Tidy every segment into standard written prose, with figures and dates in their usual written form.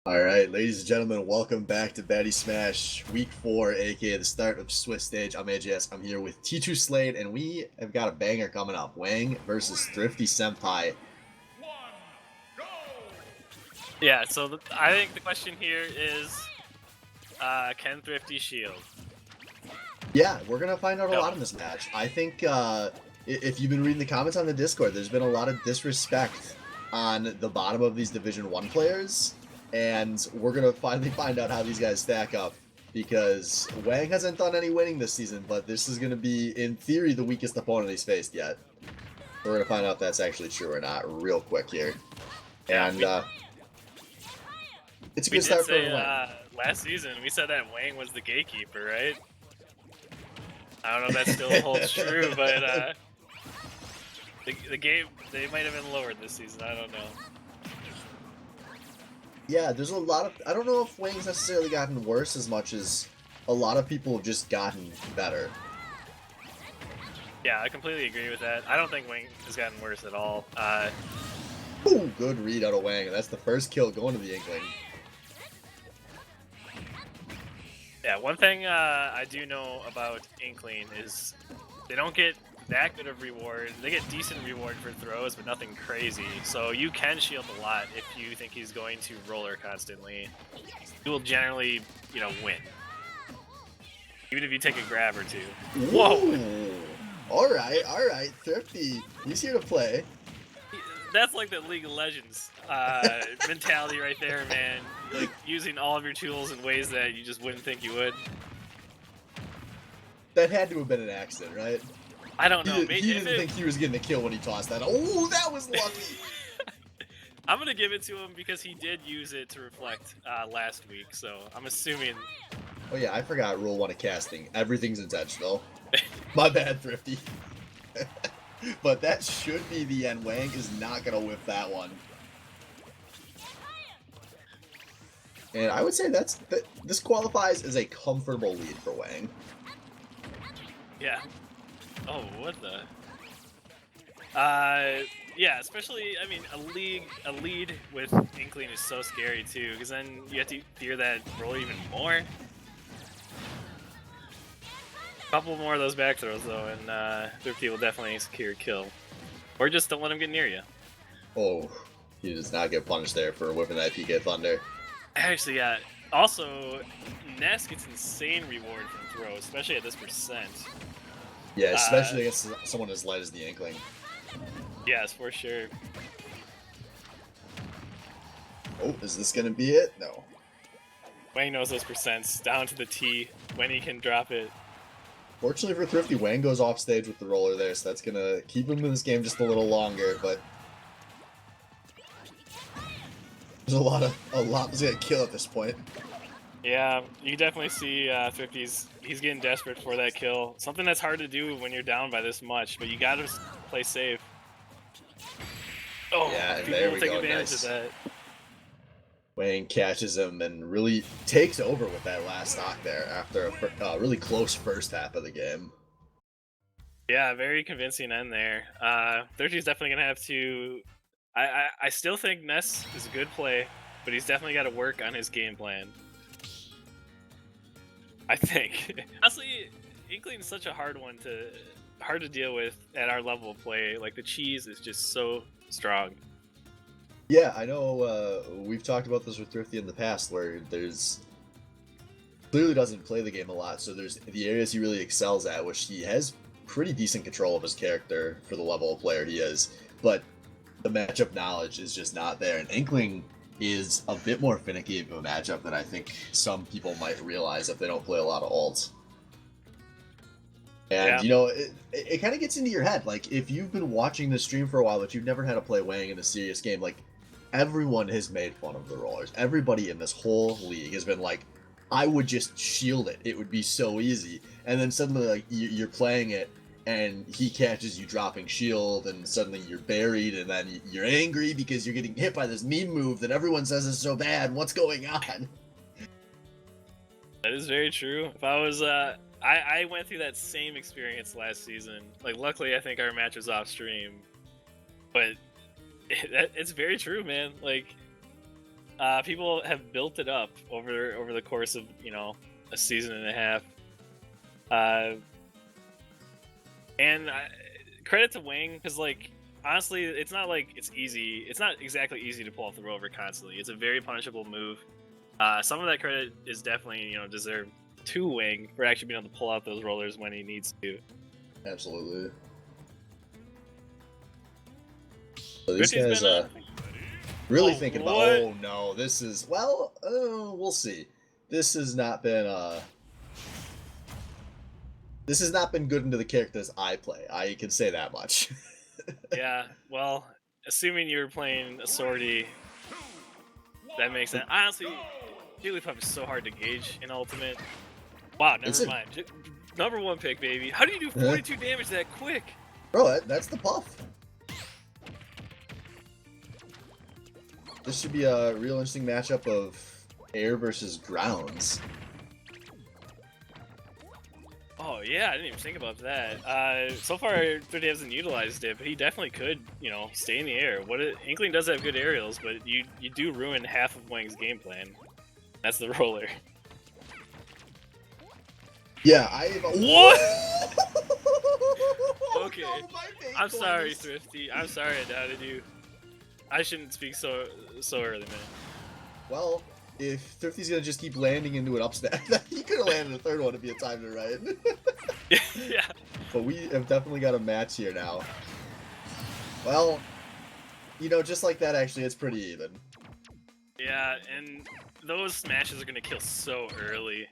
All right, ladies and gentlemen, welcome back to Baddy Smash Week 4, aka the start of Swiss Stage. I'm AJS. I'm here with T2 Slade, and we have got a banger coming up. Wang versus Thrifty Senpai. Yeah, so I think the question here is, can Thrifty shield? Yeah, we're going to find out a lot No. in this match. I think if you've been reading the comments on the Discord, there's been a lot of disrespect on the bottom of these Division 1 players, and we're going to finally find out how these guys stack up. Because Wang hasn't done any winning this season, but this is going to be, in theory, the weakest opponent he's faced yet. We're going to find out if that's actually true or not real quick here. Yeah, And it's a we good did start say for Wang. last season, we said that Wang was the gatekeeper, right? I don't know if that still holds true, but the game, they might have been lowered this season, I don't know. Yeah, there's a lot of... I don't know if Wang's necessarily gotten worse as much as a lot of people have just gotten better. Yeah, I completely agree with that. I don't think Wang has gotten worse at all. Ooh, good read out of Wang, and that's the first kill going to the Inkling. Yeah, one thing I do know about Inkling is they don't get that good of reward. They get decent reward for throws, but nothing crazy. So you can shield a lot if you think he's going to roller constantly. He will generally, win. Even if you take a grab or two. Whoa! Alright, Thrifty. He's here to play. That's like the League of Legends mentality right there, man. Like using all of your tools in ways that you just wouldn't think you would. That had to have been an accident, right? I don't know. He didn't think he was getting a kill when he tossed that. Oh, that was lucky! I'm gonna give it to him because he did use it to reflect last week, so I'm assuming. Oh yeah, I forgot rule 1 of casting. Everything's intentional. My bad, Thrifty. But that should be the end. Wang is not gonna whip that one. And I would say this qualifies as a comfortable lead for Wang. Yeah. Oh, what the? Yeah, especially, I mean, a lead with Inkling is so scary too, because then you have to fear that roll even more. A couple more of those back throws though, and Thrifty will definitely secure a kill. Or just don't let him get near you. Oh, he does not get punished there for whipping that PK Thunder. Actually, yeah. Also, Ness gets insane reward from throw, especially at this percent. Yeah, especially against someone as light as the Inkling. Yes, for sure. Oh, is this gonna be it? No. Wang knows those percents down to the T when he can drop it. Fortunately for Thrifty, Wang goes off stage with the roller there, so that's gonna keep him in this game just a little longer, but there's a lot that's gonna kill at this point. Yeah, you definitely see Thrifty's he's getting desperate for that kill. Something that's hard to do when you're down by this much, but you gotta play safe. Oh, yeah, and people there will we take go, advantage nice. of that. Wang catches him and really takes over with that last stock there after a really close first half of the game. Yeah, very convincing end there. Thrifty's definitely gonna have to. I still think Ness is a good play, but he's definitely got to work on his game plan. I think. Honestly, Inkling is such a hard to deal with at our level of play. Like the cheese is just so strong. Yeah, I know we've talked about this with Thrifty in the past, where there's clearly doesn't play the game a lot, so there's the areas he really excels at, which he has pretty decent control of his character for the level of player he is, but the matchup knowledge is just not there, and Inkling is a bit more finicky of a matchup than I think some people might realize if they don't play a lot of ults. And, Yeah. you know, it kind of gets into your head. Like, if you've been watching the stream for a while, but you've never had to play Wang in a serious game, like, everyone has made fun of the rollers. Everybody in this whole league has been like, I would just shield it. It would be so easy. And then suddenly, like, you're playing it, and he catches you dropping shield, and suddenly you're buried, and then you're angry because you're getting hit by this meme move that everyone says is so bad. What's going on? That is very true. If I was, I went through that same experience last season. Like, luckily, I think our match was off stream, but it's very true, man. Like, People have built it up over the course of a season and a half. And credit to Wang, because like honestly, it's not like it's easy. It's not exactly easy to pull off the rover constantly. It's a very punishable move. Some of that credit is definitely deserved to Wang for actually being able to pull out those rollers when he needs to. Absolutely. So these guys really thinking about. Oh no, this is we'll see. This has not been good into the characters I play. I can say that much. Yeah, well, assuming you were playing a sortie, that makes sense. Honestly, Jigglypuff is so hard to gauge in Ultimate. Wow, never mind. Number 1 pick, baby. How do you do 42 damage that quick? Bro, that's the Puff. This should be a real interesting matchup of air versus grounds. Oh yeah, I didn't even think about that. So far, Thrifty hasn't utilized it, but he definitely could, stay in the air. Inkling does have good aerials, but you do ruin half of Wang's game plan. That's the roller. Yeah, What? Okay. I'm sorry, Thrifty. I'm sorry I doubted you. I shouldn't speak so early, man. Well, if Thrifty's gonna just keep landing into an up smash, he could have landed a third one if he had time to right. Yeah. But we have definitely got a match here now. Well, just like that, actually, it's pretty even. Yeah, and those smashes are gonna kill so early.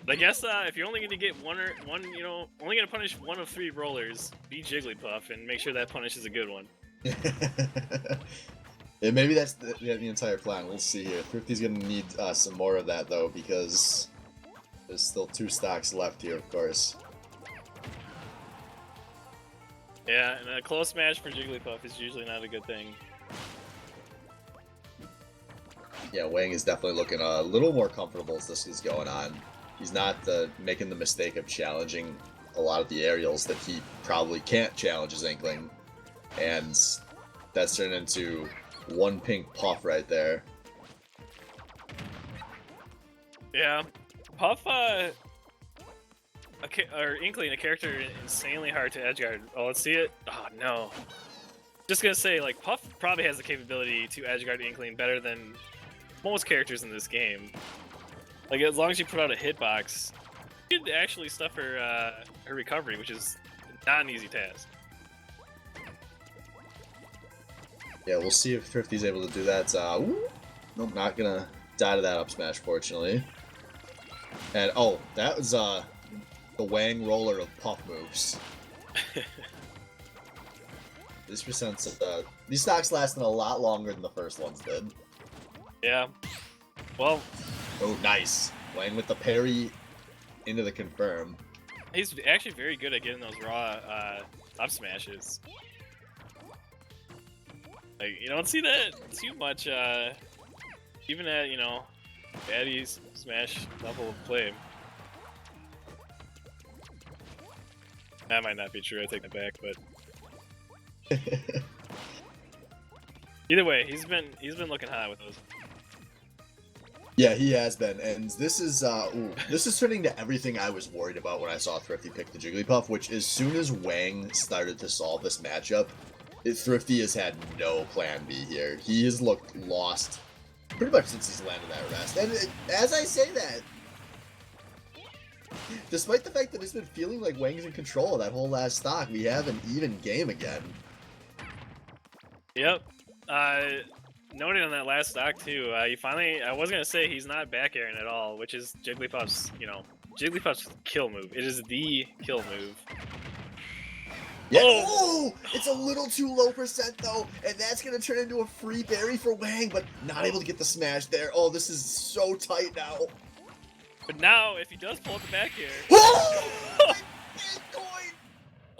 But I guess if you're only gonna get only gonna punish 1 of 3 rollers, be Jigglypuff and make sure that punish is a good one. Yeah, maybe that's the entire plan. We'll see here. Thrifty's gonna need some more of that though, because there's still 2 stocks left here, of course. Yeah, and a close match for Jigglypuff is usually not a good thing. Yeah, Wang is definitely looking a little more comfortable as this is going on. He's not making the mistake of challenging a lot of the aerials that he probably can't challenge as Inkling. And that's turned into 1 pink Puff right there. Yeah, Puff, or Inkling, a character insanely hard to edgeguard. Oh, let's see it. Oh no. Just gonna say, like, Puff probably has the capability to edgeguard Inkling better than most characters in this game. Like, as long as you put out a hitbox, you could actually stuff her recovery, which is not an easy task. Yeah, we'll see if Thrifty's able to do that. Nope, not gonna die to that up smash, fortunately. And oh, that was the Wang roller of Puff moves. This percent's these stocks lasting a lot longer than the first ones did. Yeah. Well. Oh, nice. Wang with the parry into the confirm. He's actually very good at getting those raw up smashes. Like, you don't see that too much, even at, Baddy's smash level of play. That might not be true, I take that back, but... Either way, he's been looking hot with those. Yeah, he has been, and this is turning to everything I was worried about when I saw Thrifty pick the Jigglypuff, which as soon as Wang started to solve this matchup, Thrifty has had no plan B here. He has looked lost pretty much since he's landed that rest. And as I say that, despite the fact that it's been feeling like Wang's in control of that whole last stock, we have an even game again. Yep. Noting on that last stock too, you finally, I was gonna say he's not back airing at all, which is Jigglypuff's, Jigglypuff's kill move. It is the kill move. Yeah. Oh, it's a little too low percent though, and that's gonna turn into a free berry for Wang, but not able to get the smash there. Oh, this is so tight now. But now, if he does pull up the back air,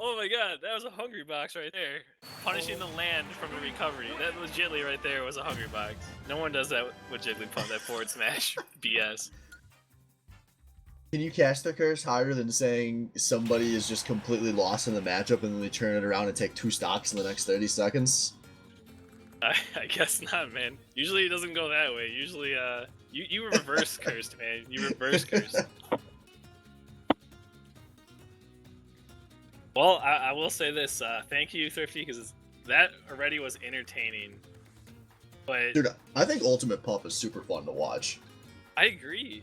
oh my god, that was a hungry box right there. Punishing the land from the recovery. That legitly right there was a hungry box. No one does that with Jigglypuff, that forward smash BS. Can you cast the curse higher than saying somebody is just completely lost in the matchup and then they turn it around and take 2 stocks in the next 30 seconds? I guess not, man. Usually it doesn't go that way. Usually, you were reverse cursed, man. You reverse cursed. Well, I will say this. Thank you, Thrifty, because that already was entertaining. But Dude, I think Ultimate Puff is super fun to watch. I agree.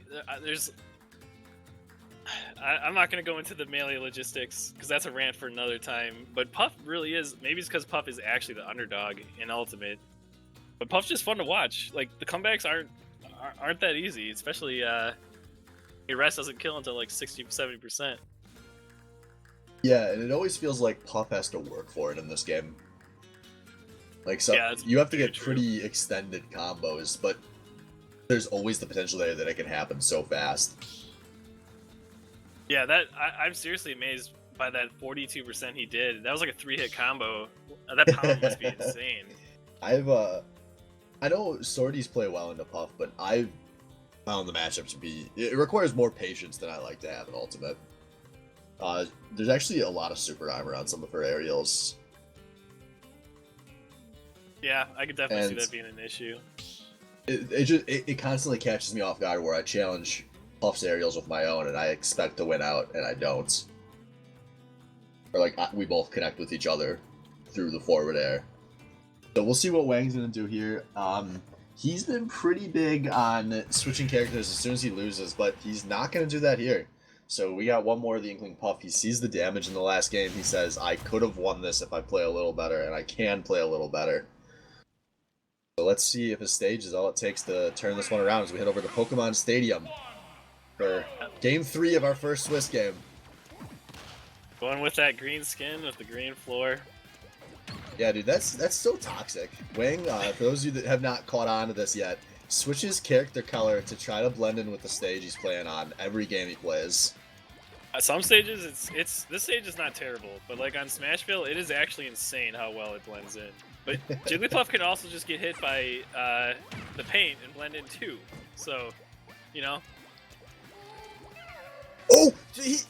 I'm not going to go into the melee logistics because that's a rant for another time. But Puff really is. Maybe it's because Puff is actually the underdog in Ultimate. But Puff's just fun to watch. Like the comebacks aren't that easy, especially your rest doesn't kill until like 60-70%. Yeah, and it always feels like Puff has to work for it in this game. Like, so Yeah, you have to get true. pretty extended combos, but there's always the potential there that it can happen so fast. Yeah, I'm seriously amazed by that 42% he did. That was like a 3-hit combo. That pound must be insane. I know sorties play well into Puff, but I've found the matchup to be, it requires more patience than I like to have in Ultimate. There's actually a lot of super armor on some of her aerials. Yeah, I could definitely see that being an issue. It constantly catches me off guard where I challenge Puff's aerials with my own and I expect to win out and I don't. Or like we both connect with each other through the forward air. So we'll see what Wang's gonna do here. He's been pretty big on switching characters as soon as he loses, but he's not gonna do that here. So we got one more of the Inkling Puff. He sees the damage in the last game. He says, I could have won this if I play a little better, and I can play a little better. So let's see if his stage is all it takes to turn this one around as we head over to Pokemon Stadium for Game 3 of our first Swiss game. Going with that green skin with the green floor. Yeah, dude, that's so toxic. Wang, for those of you that have not caught on to this yet, switches character color to try to blend in with the stage he's playing on every game he plays. Some stages, this stage is not terrible, but like on Smashville, it is actually insane how well it blends in. But Jigglypuff can also just get hit by the paint and blend in too. So, you know. Oh! He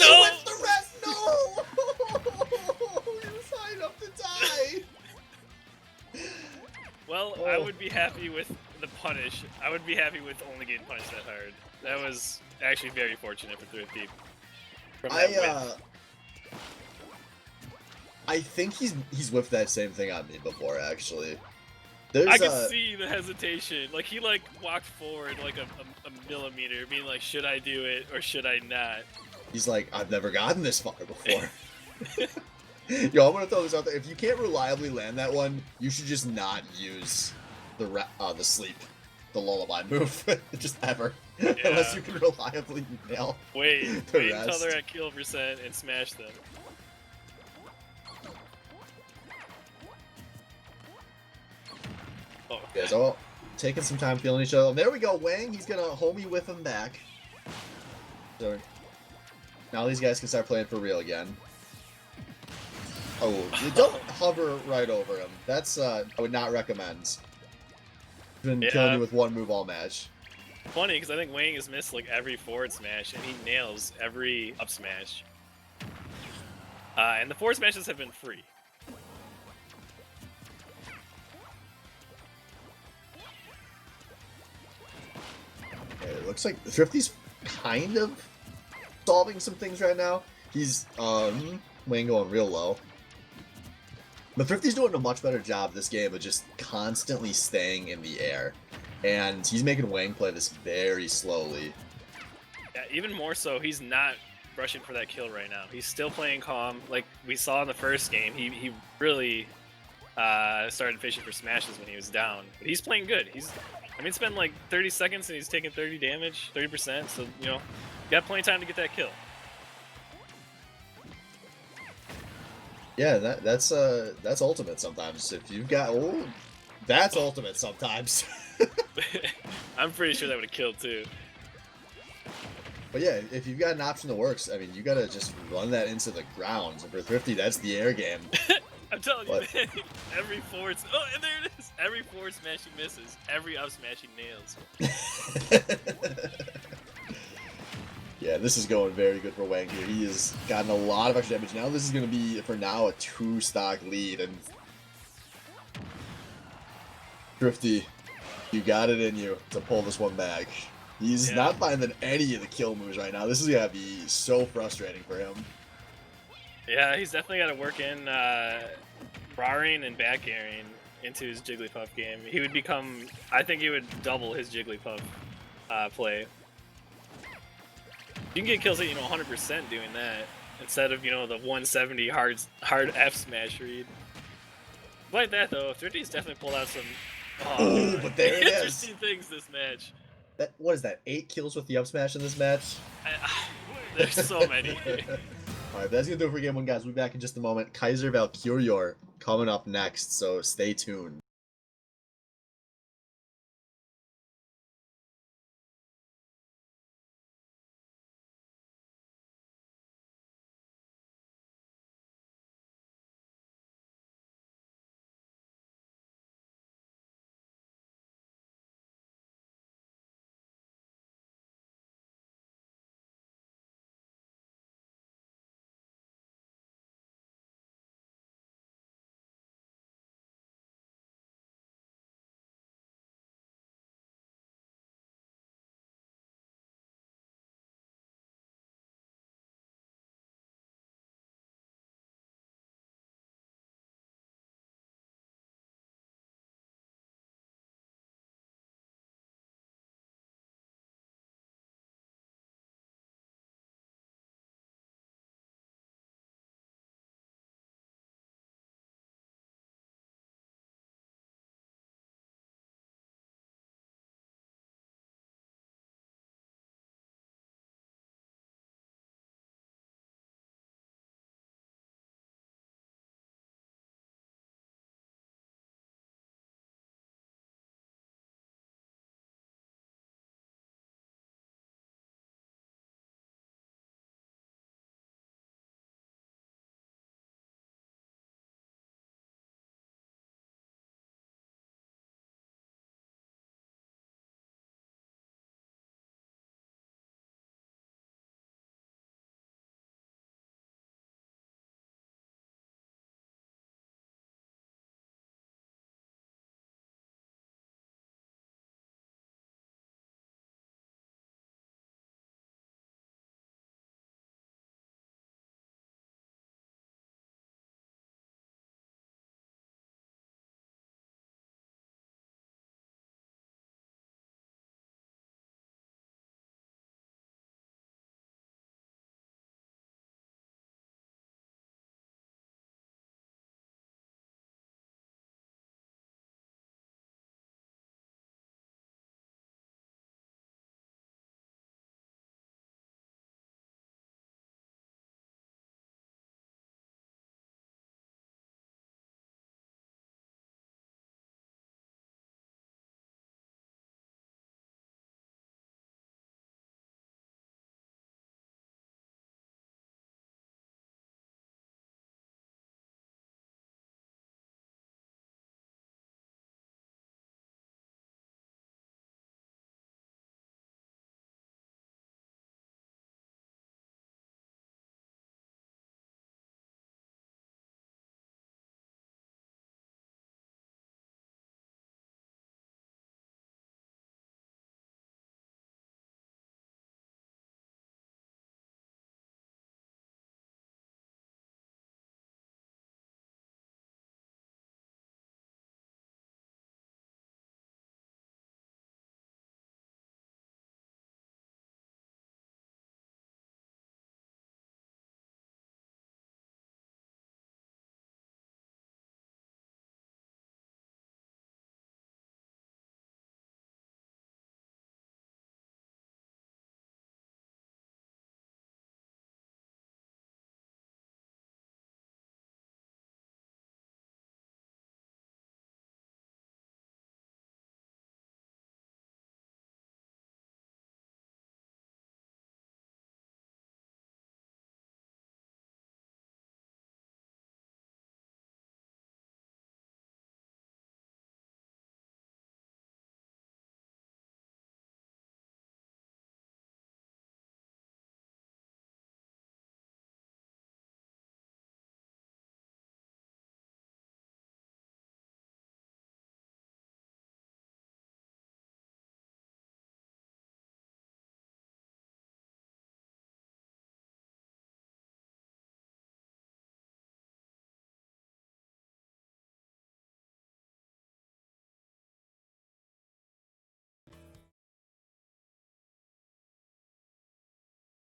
No! went the rest! No! He was high enough to die! Well, I would be happy with the punish. I would be happy with only getting punished that hard. That was actually very fortunate for Thrifty. From that win. I think he's whiffed that same thing on me before, actually. I can see the hesitation. Like, he, like, walked forward, like, a millimeter, being like, should I do it or should I not? He's like, I've never gotten this far before. Yo, I'm gonna throw this out there. If you can't reliably land that one, you should just not use the sleep, the lullaby move, just ever. Yeah. Unless you can reliably nail wait the until rest. they're at kill percent and smash them. Oh, guys all taking some time feeling each other. There we go, Wang. He's gonna homie with him back. So now these guys can start playing for real again. Oh, you don't hover right over him. That's I would not recommend. He's been killing you with one move all match. Funny because I think Wang has missed like every forward smash and he nails every up smash. And the forward smashes have been free. Okay, it looks like Thrifty's kind of solving some things right now. He's Wang going real low. But Thrifty's doing a much better job this game of just constantly staying in the air. And he's making Wang play this very slowly. Yeah, even more so, he's not rushing for that kill right now. He's still playing calm. Like we saw in the first game, he really started fishing for smashes when he was down. But he's playing good. I mean, it's been like 30 seconds and he's taking 30 damage, 30%. So, you know, got plenty of time to get that kill. Yeah, that's ultimate sometimes. If you've got that's ultimate sometimes. I'm pretty sure that would have killed too. But yeah, if you've got an option that works, I mean, you gotta just run that into the ground. And for Thrifty, that's the air game. I'm telling you, man, every forward... Oh, and there it is! Every forward smash he misses, every up smash he nails. Yeah, this is going very good for Wang here. He has gotten a lot of extra damage. Now this is going to be, for now, a 2-stock lead. And Thrifty, you got it in you to pull this one back. He's Yeah. not finding any of the kill moves right now. This is gonna be so frustrating for him. Yeah, he's definitely got to work in Raring and back airing into his Jigglypuff game. He would become, I think he would double his Jigglypuff play. You can get kills at 100% doing that instead of the 170 hard F smash read. Like that though, Thrifty's definitely pulled out some Oh, but there it is. interesting things this match. What is that? 8 kills with the up smash in this match? There's so many. Alright, that's gonna do it for game 1, guys. We'll be back in just a moment. Kaiser Valkyrior coming up next, so stay tuned.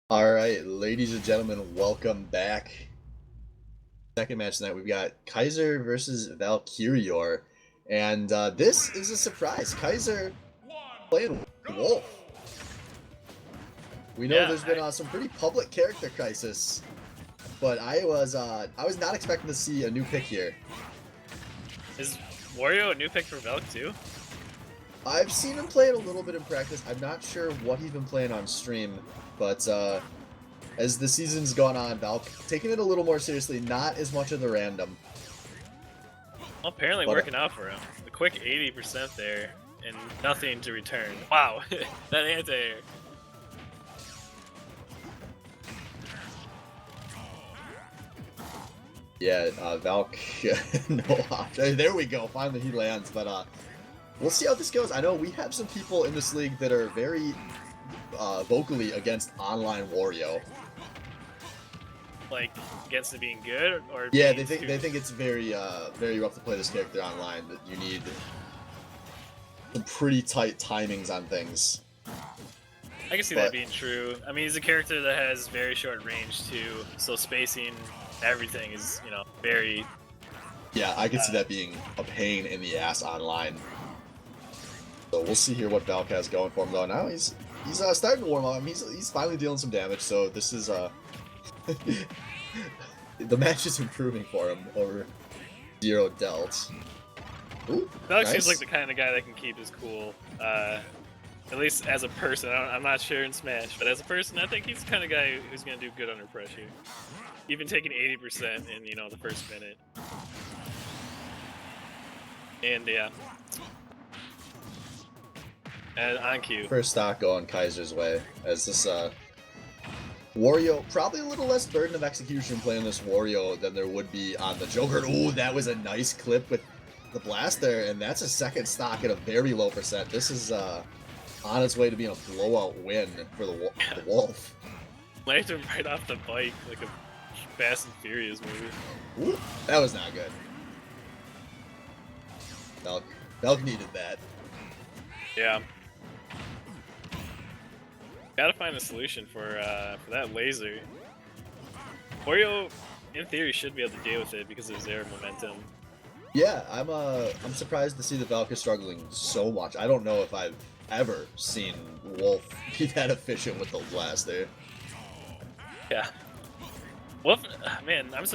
All right, ladies and gentlemen, welcome back. Second match tonight, we've got Kaiser versus Valkyrior, and this is a surprise. Kaiser playing Wolf. We know Yeah, there's been some pretty public character crisis, but I was not expecting to see a new pick here. is Wario a new pick for Velk too? I've seen him play it a little bit in practice. I'm not sure what he's been playing on stream, but as the season's gone on, Valk taking it a little more seriously, not as much of the random. Well, apparently working out for him. The quick 80% there, and nothing to return. Wow, that anti-air. Yeah, Valk, no option. There we go. Finally, he lands. But we'll see how this goes. I know we have some people in this league that are very vocally against online Wario. Like against it being good, or Yeah, being they think it's very very rough to play this character online. That you need some pretty tight timings on things. I can see that being true. I mean, he's a character that has very short range too, so spacing everything is, you know, very. Yeah, I can see that being a pain in the ass online. So we'll see here what Valk has going for him though. Now he's starting to warm up. I mean, he's finally dealing some damage. So this is the match is improving for him over 0 dealt. Ooh, Velk nice. seems like the kind of guy that can keep his cool. At least as a person, I'm not sure in Smash, but as a person, I think he's the kind of guy who's gonna do good under pressure. Even taking 80% in, you know, the first minute. And yeah. And on cue. First stock going Kaiser's way as this Wario, probably a little less burden of execution playing this Wario than there would be on the Joker. Ooh, that was a nice clip with the blast there, and that's a second stock at a very low percent. This is on its way to being a blowout win for the Wolf. Landed him right off the bike like a Fast and Furious movie. Ooh, that was not good. Valk needed that. Yeah. Gotta find a solution for that laser. Wario, in theory, should be able to deal with it because of his air momentum. Yeah, I'm surprised to see the Valk is struggling so much. I don't know if I've ever seen Wolf be that efficient with the blast there. Yeah. Wolf, man, I'm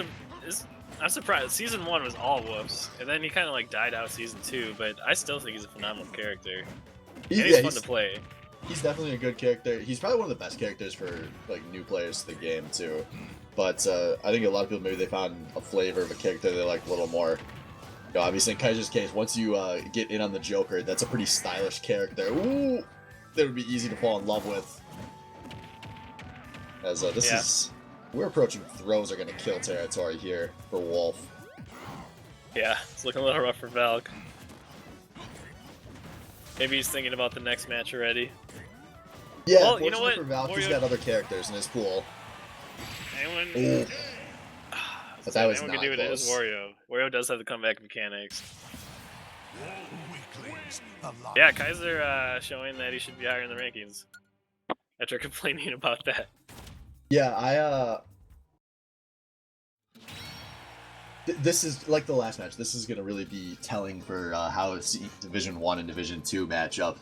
surprised. Season 1 was all Wolf's, and then he kind of like died out Season 2, but I still think he's a phenomenal character. And he's fun to play. He's definitely a good character. He's probably one of the best characters for like new players to the game too. But I think a lot of people maybe they found a flavor of a character they like a little more. You know, obviously in Kaiser's case, once you get in on the Joker, that's a pretty stylish character. Ooh, that would be easy to fall in love with. As we're approaching throws are gonna kill territory here for Wolf. Yeah, it's looking a little rough for Valk. Maybe he's thinking about the next match already. Yeah, well, you know what? For Valk, he's Wario... got other characters in his pool. Anyone? Ooh. But that was anyone not can do it close. as Wario. Wario does have the comeback mechanics. Yeah, Kaiser showing that he should be higher in the rankings after complaining about that. Yeah, this is like the last match. This is gonna really be telling for how Division 1 and Division 2 match up,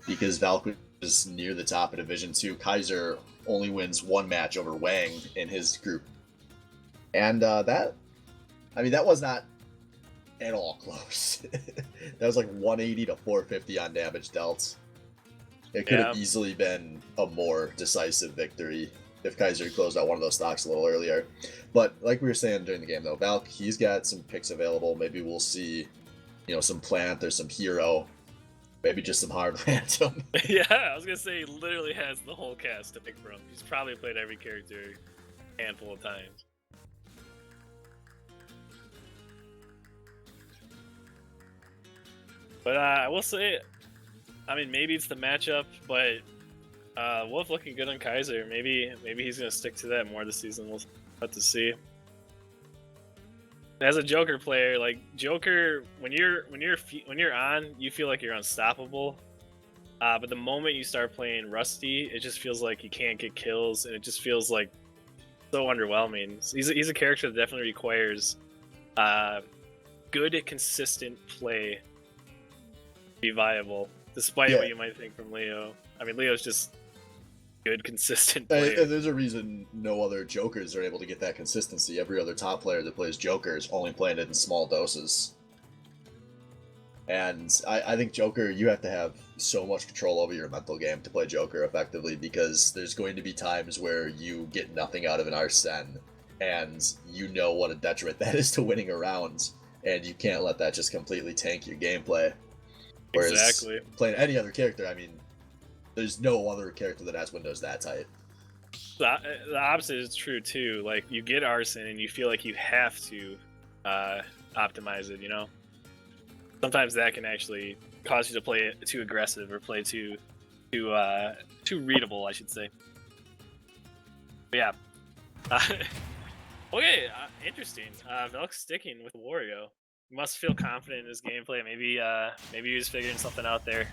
because Valk is near the top of Division 2. Kaiser only wins 1 match over Wang in his group, and that was not at all close. That was like 180 to 450 on damage dealt. It could have easily been a more decisive victory if Kaiser closed out one of those stocks a little earlier. But like we were saying during the game though, Valk, he's got some picks available. Maybe we'll see, you know, some plant or some hero. Maybe just some hard random. Yeah, I was gonna say he literally has the whole cast to pick from. He's probably played every character a handful of times. But I will say, I mean, maybe it's the matchup, but Wolf looking good on Kaiser. Maybe he's gonna stick to that more this season. We'll have to see. As a Joker player, like Joker, when you're on, you feel like you're unstoppable. But the moment you start playing Rusty, it just feels like you can't get kills, and it just feels like so underwhelming. He's a character that definitely requires uh, good, consistent play to be viable, despite Yeah, what you might think from Leo. I mean, Leo's just good, consistent and player. there's a reason no other Jokers are able to get that consistency. Every other top player that plays Joker is only playing it in small doses. And I think Joker, you have to have so much control over your mental game to play Joker effectively, because there's going to be times where you get nothing out of an Arsene, and you know what a detriment that is to winning a round, and you can't let that just completely tank your gameplay. Whereas Exactly. playing any other character, I mean, there's no other character that has windows that tight. The opposite is true too. Like you get Arson and you feel like you have to optimize it. You know, sometimes that can actually cause you to play too aggressive or play too readable, I should say. But yeah. Okay, interesting. Velk's sticking with Wario. He must feel confident in his gameplay. Maybe he was figuring something out there.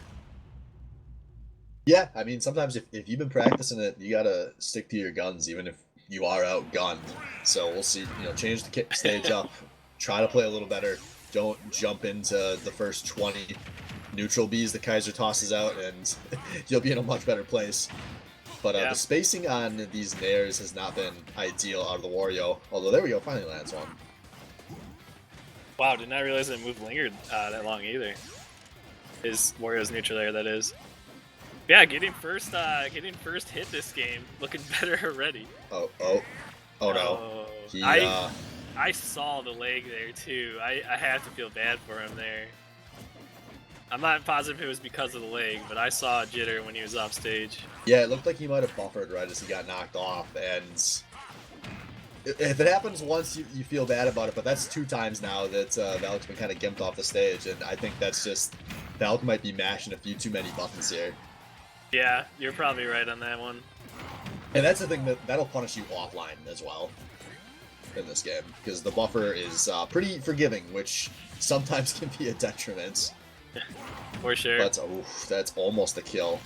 Yeah, I mean, sometimes if you've been practicing it, you gotta stick to your guns, even if you are outgunned. So we'll see. Change the stage up, try to play a little better. Don't jump into the first 20 neutral bees that Kaiser tosses out, and you'll be in a much better place. But Yeah. the spacing on these nairs has not been ideal out of the Wario. Although, there we go, finally lands one. Wow, did not realize that move lingered that long either. His Wario's neutral air, that is. Yeah, getting first hit this game, looking better already. Oh no. He, I saw the leg there too. I have to feel bad for him there. I'm not positive it was because of the leg, but I saw a jitter when he was off stage. Yeah, it looked like he might have buffered right as he got knocked off, and if it happens once, you feel bad about it, but that's 2 times now that Valk's been kind of gimped off the stage, and I think that's just Valk might be mashing a few too many buttons here. Yeah, you're probably right on that one. And that's the thing that'll punish you offline as well in this game, because the buffer is pretty forgiving, which sometimes can be a detriment. For sure. But that's almost a kill.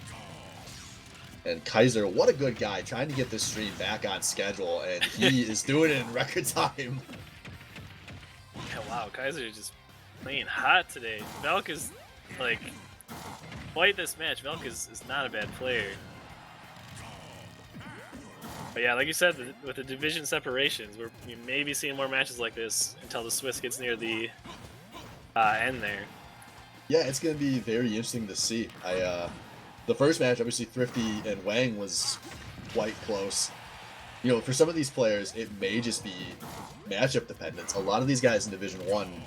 And Kaiser, what a good guy, trying to get this stream back on schedule, and he is doing it in record time. Yeah, wow, Kaiser is just playing hot today. Velk is, like, despite this match, Velk is not a bad player. But yeah, like you said, with the division separations, we may be seeing more matches like this until the Swiss gets near the end there. Yeah, it's going to be very interesting to see. The first match, obviously, Thrifty and Wang was quite close. For some of these players, it may just be matchup dependent. A lot of these guys in Division 1,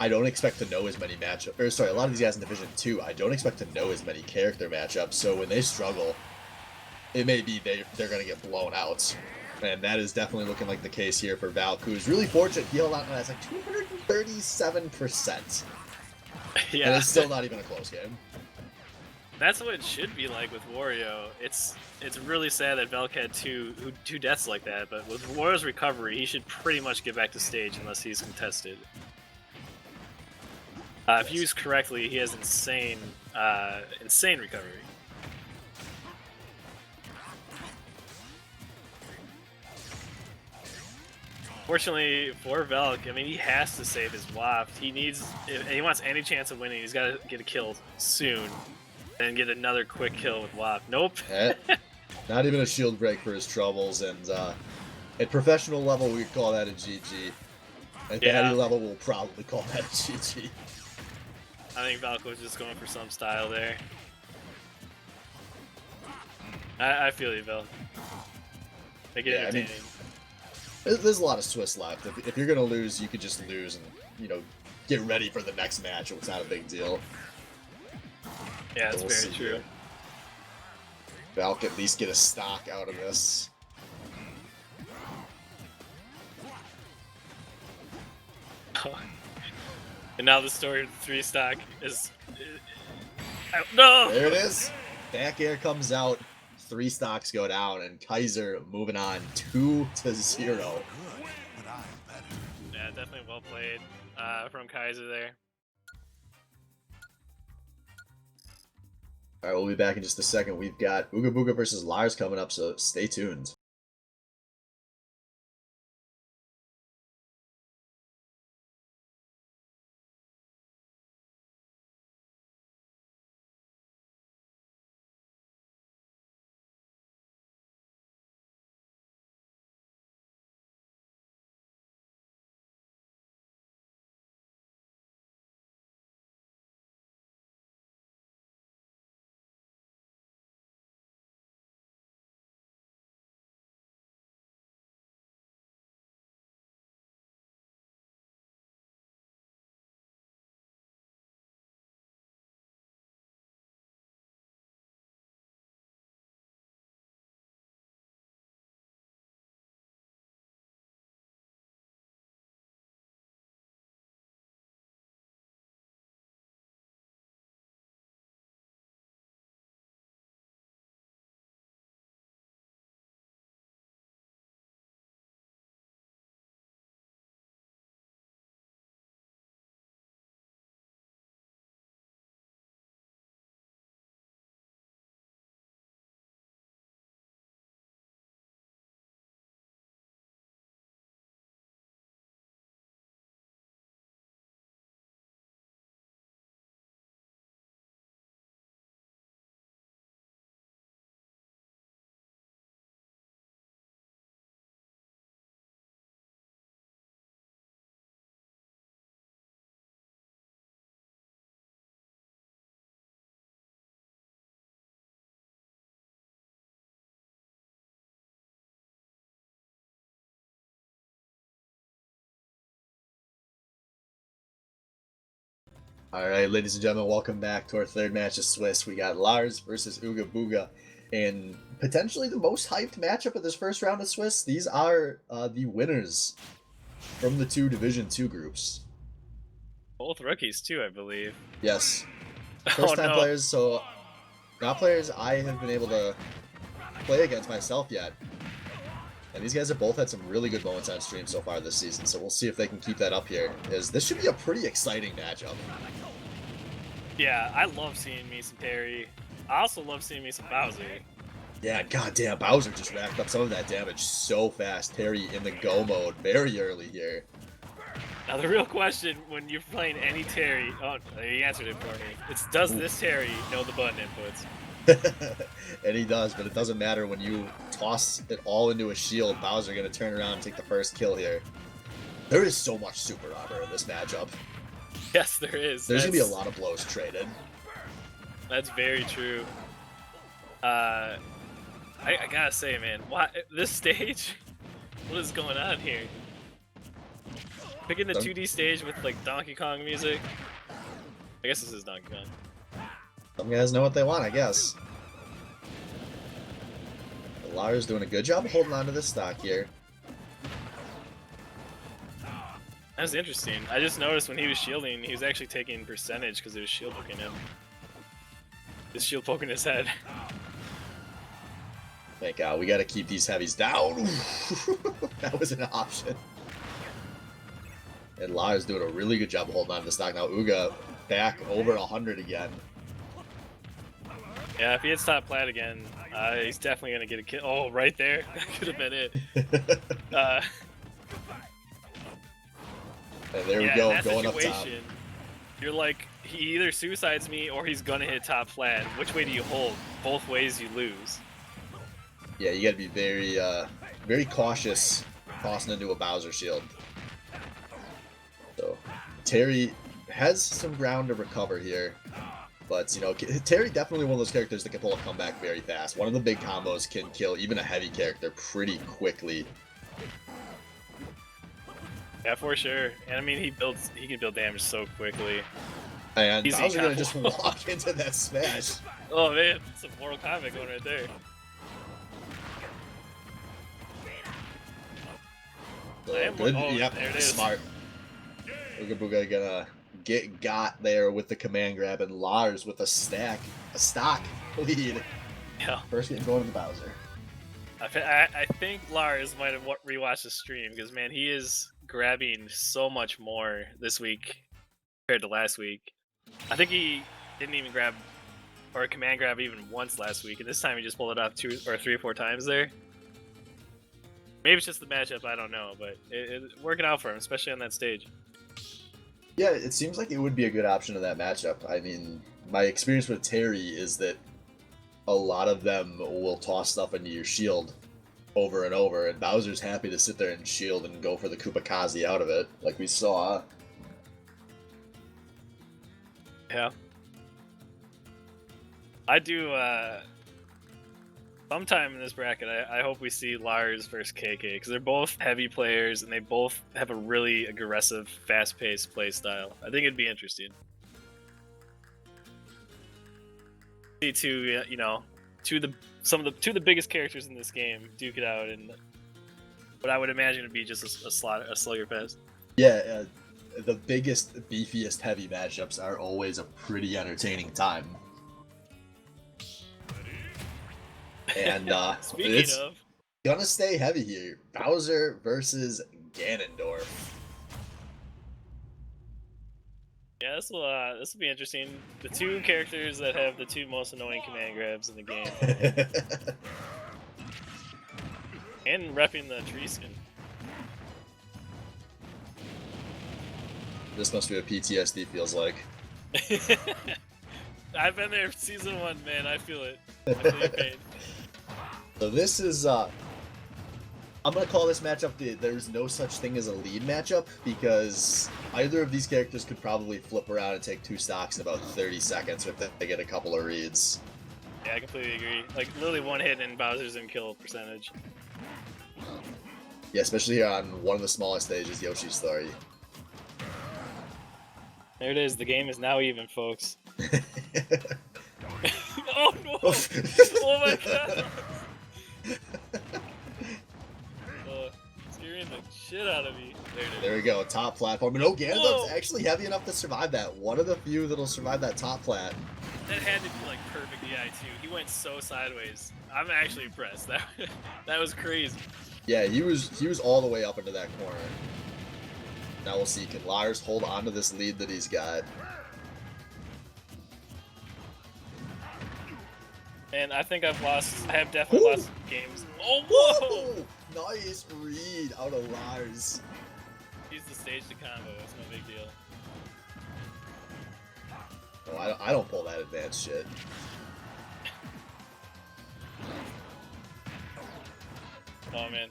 I don't expect to know as many matchups. Or, sorry, a lot of these guys in Division 2, I don't expect to know as many character matchups. So when they struggle, it may be they're going to get blown out. And that is definitely looking like the case here for Valk, who's really fortunate. He held out, that's like 237%. Yeah. And it's still not even a close game. That's what it should be like with Wario. It's really sad that Velk had two deaths like that, but with Wario's recovery, he should pretty much get back to stage unless he's contested. If used correctly, he has insane recovery. Fortunately for Velk, I mean, he has to save his waft. If he wants any chance of winning, he's got to get a kill soon. And get another quick kill with Waft. Nope. Not even a shield break for his troubles, and at professional level, we call that a GG. At Baddy level, we'll probably call that a GG. I think Valk was just going for some style there. I feel you, Velk. Make it entertaining. I mean, there's a lot of Swiss left. If you're going to lose, you could just lose and, get ready for the next match. It's not a big deal. Yeah, it's very true. Valk at least get a stock out of this. And now the story of the 3 stock is... No! There it is. Back air comes out. 3 stocks go down, and Kaiser moving on 2-0. Yeah, definitely well played from Kaiser there. All right, we'll be back in just a second. We've got Ooga Booga versus Lars coming up, so stay tuned. All right, ladies and gentlemen, welcome back to our third match of Swiss. We got Lars versus Ooga Booga, and potentially the most hyped matchup of this first round of Swiss. These are the winners from the two Division 2 groups. Both rookies too, I believe. Yes, Oh first-time no. players, so not players I have been able to play against myself yet. And these guys have both had some really good moments on stream so far this season, so we'll see if they can keep that up here, as this should be a pretty exciting matchup. Yeah, I love seeing me some Terry. I also love seeing me some Bowser. Yeah, goddamn, Bowser just racked up some of that damage so fast. Terry in the go mode very early here. Now the real question when you're playing any Terry, oh, he answered it for me. It's does this Terry know the button inputs? And he does, but it doesn't matter when you toss it all into a shield. Bowser gonna turn around and take the first kill here. There is so much super armor in this matchup. Yes, there is. There's gonna be a lot of blows traded. That's very true. I gotta say, man, why this stage? What is going on here? Picking the 2D stage with like Donkey Kong music. I guess this is Donkey Kong. Some guys know what they want, I guess. Lars doing a good job of holding on to this stock here. That's interesting. I just noticed when he was shielding, he was actually taking percentage because it was shield poking him. This shield poking his head. Thank God, we gotta keep these heavies down. That was an option. And Lars doing a really good job of holding on to the stock. Now Ooga back over 100 again. Yeah, if he hits top plat again, he's definitely gonna get a kill. Oh, right there. That could have been it. And there we yeah, go, in that going up top. situation, you're like, he either suicides me or he's gonna hit top flat. Which way do you hold? Both ways you lose. Yeah, you gotta be very, very cautious tossing into a Bowser shield. So, Terry has some ground to recover here. But, you know, Terry definitely one of those characters that can pull a comeback very fast. One of the big combos can kill even a heavy character pretty quickly. Yeah, for sure. And I mean, he can build damage so quickly. And Easy Bowser gonna combo. just walk into that smash. Oh man, some Mortal Kombat going right there. So, Good. good, Oh, yep, there it is. smart. Ooga Booga gonna get got there with the command grab, and Lars with a stock lead. Yeah. First game going to the Bowser. I think Lars might have rewatched the stream because man, he is grabbing so much more this week compared to last week. I think he didn't even grab or a command grab even once last week, and this time he just pulled it off 2 or 3 or 4 times there. Maybe it's just the matchup, I don't know, but it's working out for him, especially on that stage. Yeah, it seems like it would be a good option in that matchup. I mean, my experience with Terry is that a lot of them will toss stuff into your shield over and over, and Bowser's happy to sit there and shield and go for the Kupakazi out of it, like we saw. Yeah. I do, sometime in this bracket, I hope we see Lars versus KK, because they're both heavy players, and they both have a really aggressive, fast-paced play style. I think it'd be interesting. See two, you know, two of the biggest characters in this game duke it out, and what I would imagine would be just a slugger fest. Yeah, the biggest, beefiest heavy matchups are always a pretty entertaining time. And Speaking it's of, gonna stay heavy here. Bowser versus Ganondorf. yeah, this will be interesting. The two characters that have the two most annoying command grabs in the game, and repping the tree skin. This must be what PTSD feels like. I've been there season 1, man. I feel it. I feel your pain. So this is, I'm gonna call this matchup there's no such thing as a lead matchup, because either of these characters could probably flip around and take 2 stocks in about 30 seconds if they get a couple of reads. Yeah, I completely agree. Like, literally one hit and Bowser's in kill percentage. Yeah, especially on one of the smallest stages, Yoshi's Story. There it is. The game is now even, folks. Oh no! Oh my god! Scaring the shit out of me. There we go, top platform. And oh, Ganondorf's actually heavy enough to survive that. One of the few that'll survive that top plat. That had to be like perfect DI too. He went so sideways. I'm actually impressed. That was crazy. Yeah, he was all the way up into that corner. Now we'll see, can Lars hold on to this lead that he's got? And I think I have definitely lost games. Oh, whoa! Whoa! Nice read out of Lars. Use the stage to combo, it's no big deal. Oh, I don't pull that advanced shit. Oh man.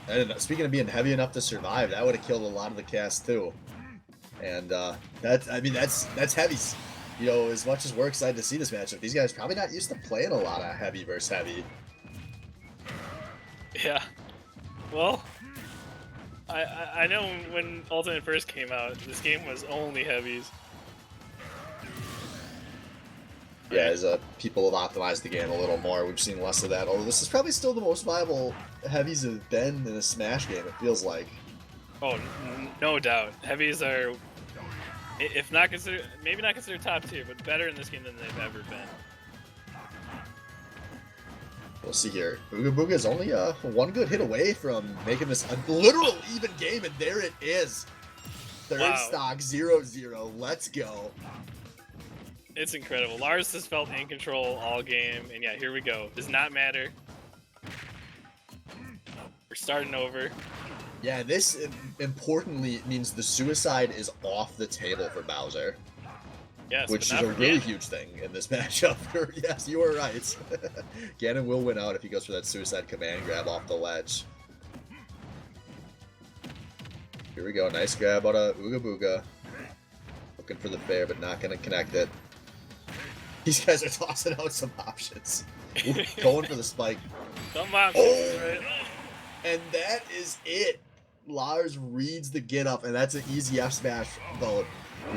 And speaking of being heavy enough to survive, that would have killed a lot of the cast too. And that's heavy. You know, as much as we're excited to see this matchup, these guys probably not used to playing a lot of heavy versus heavy. Yeah. Well, I know when Ultimate first came out, this game was only heavies. Yeah, as people have optimized the game a little more, we've seen less of that. Although this is probably still the most viable heavies have been in a Smash game, it feels like. Oh, no doubt. Heavies are, if not considered, maybe not considered top tier, but better in this game than they've ever been. We'll see here. Booga Booga is only one good hit away from making this a literal even game, and there it is. Third stock, 0-0. Let's go. It's incredible. Lars has felt in control all game, and yeah, here we go. Does not matter. We're starting over. Yeah, this importantly means the suicide is off the table for Bowser. Yes, which is a really huge thing in this matchup. Yes, you are right. Ganon will win out if he goes for that suicide command grab off the ledge. Here we go, nice grab out of Ooga Booga. Looking for the fair, but not going to connect it. These guys are tossing out some options. Ooh, going for the spike. Some options, right? And that is it. Lars reads the get up, and that's an easy F smash vote.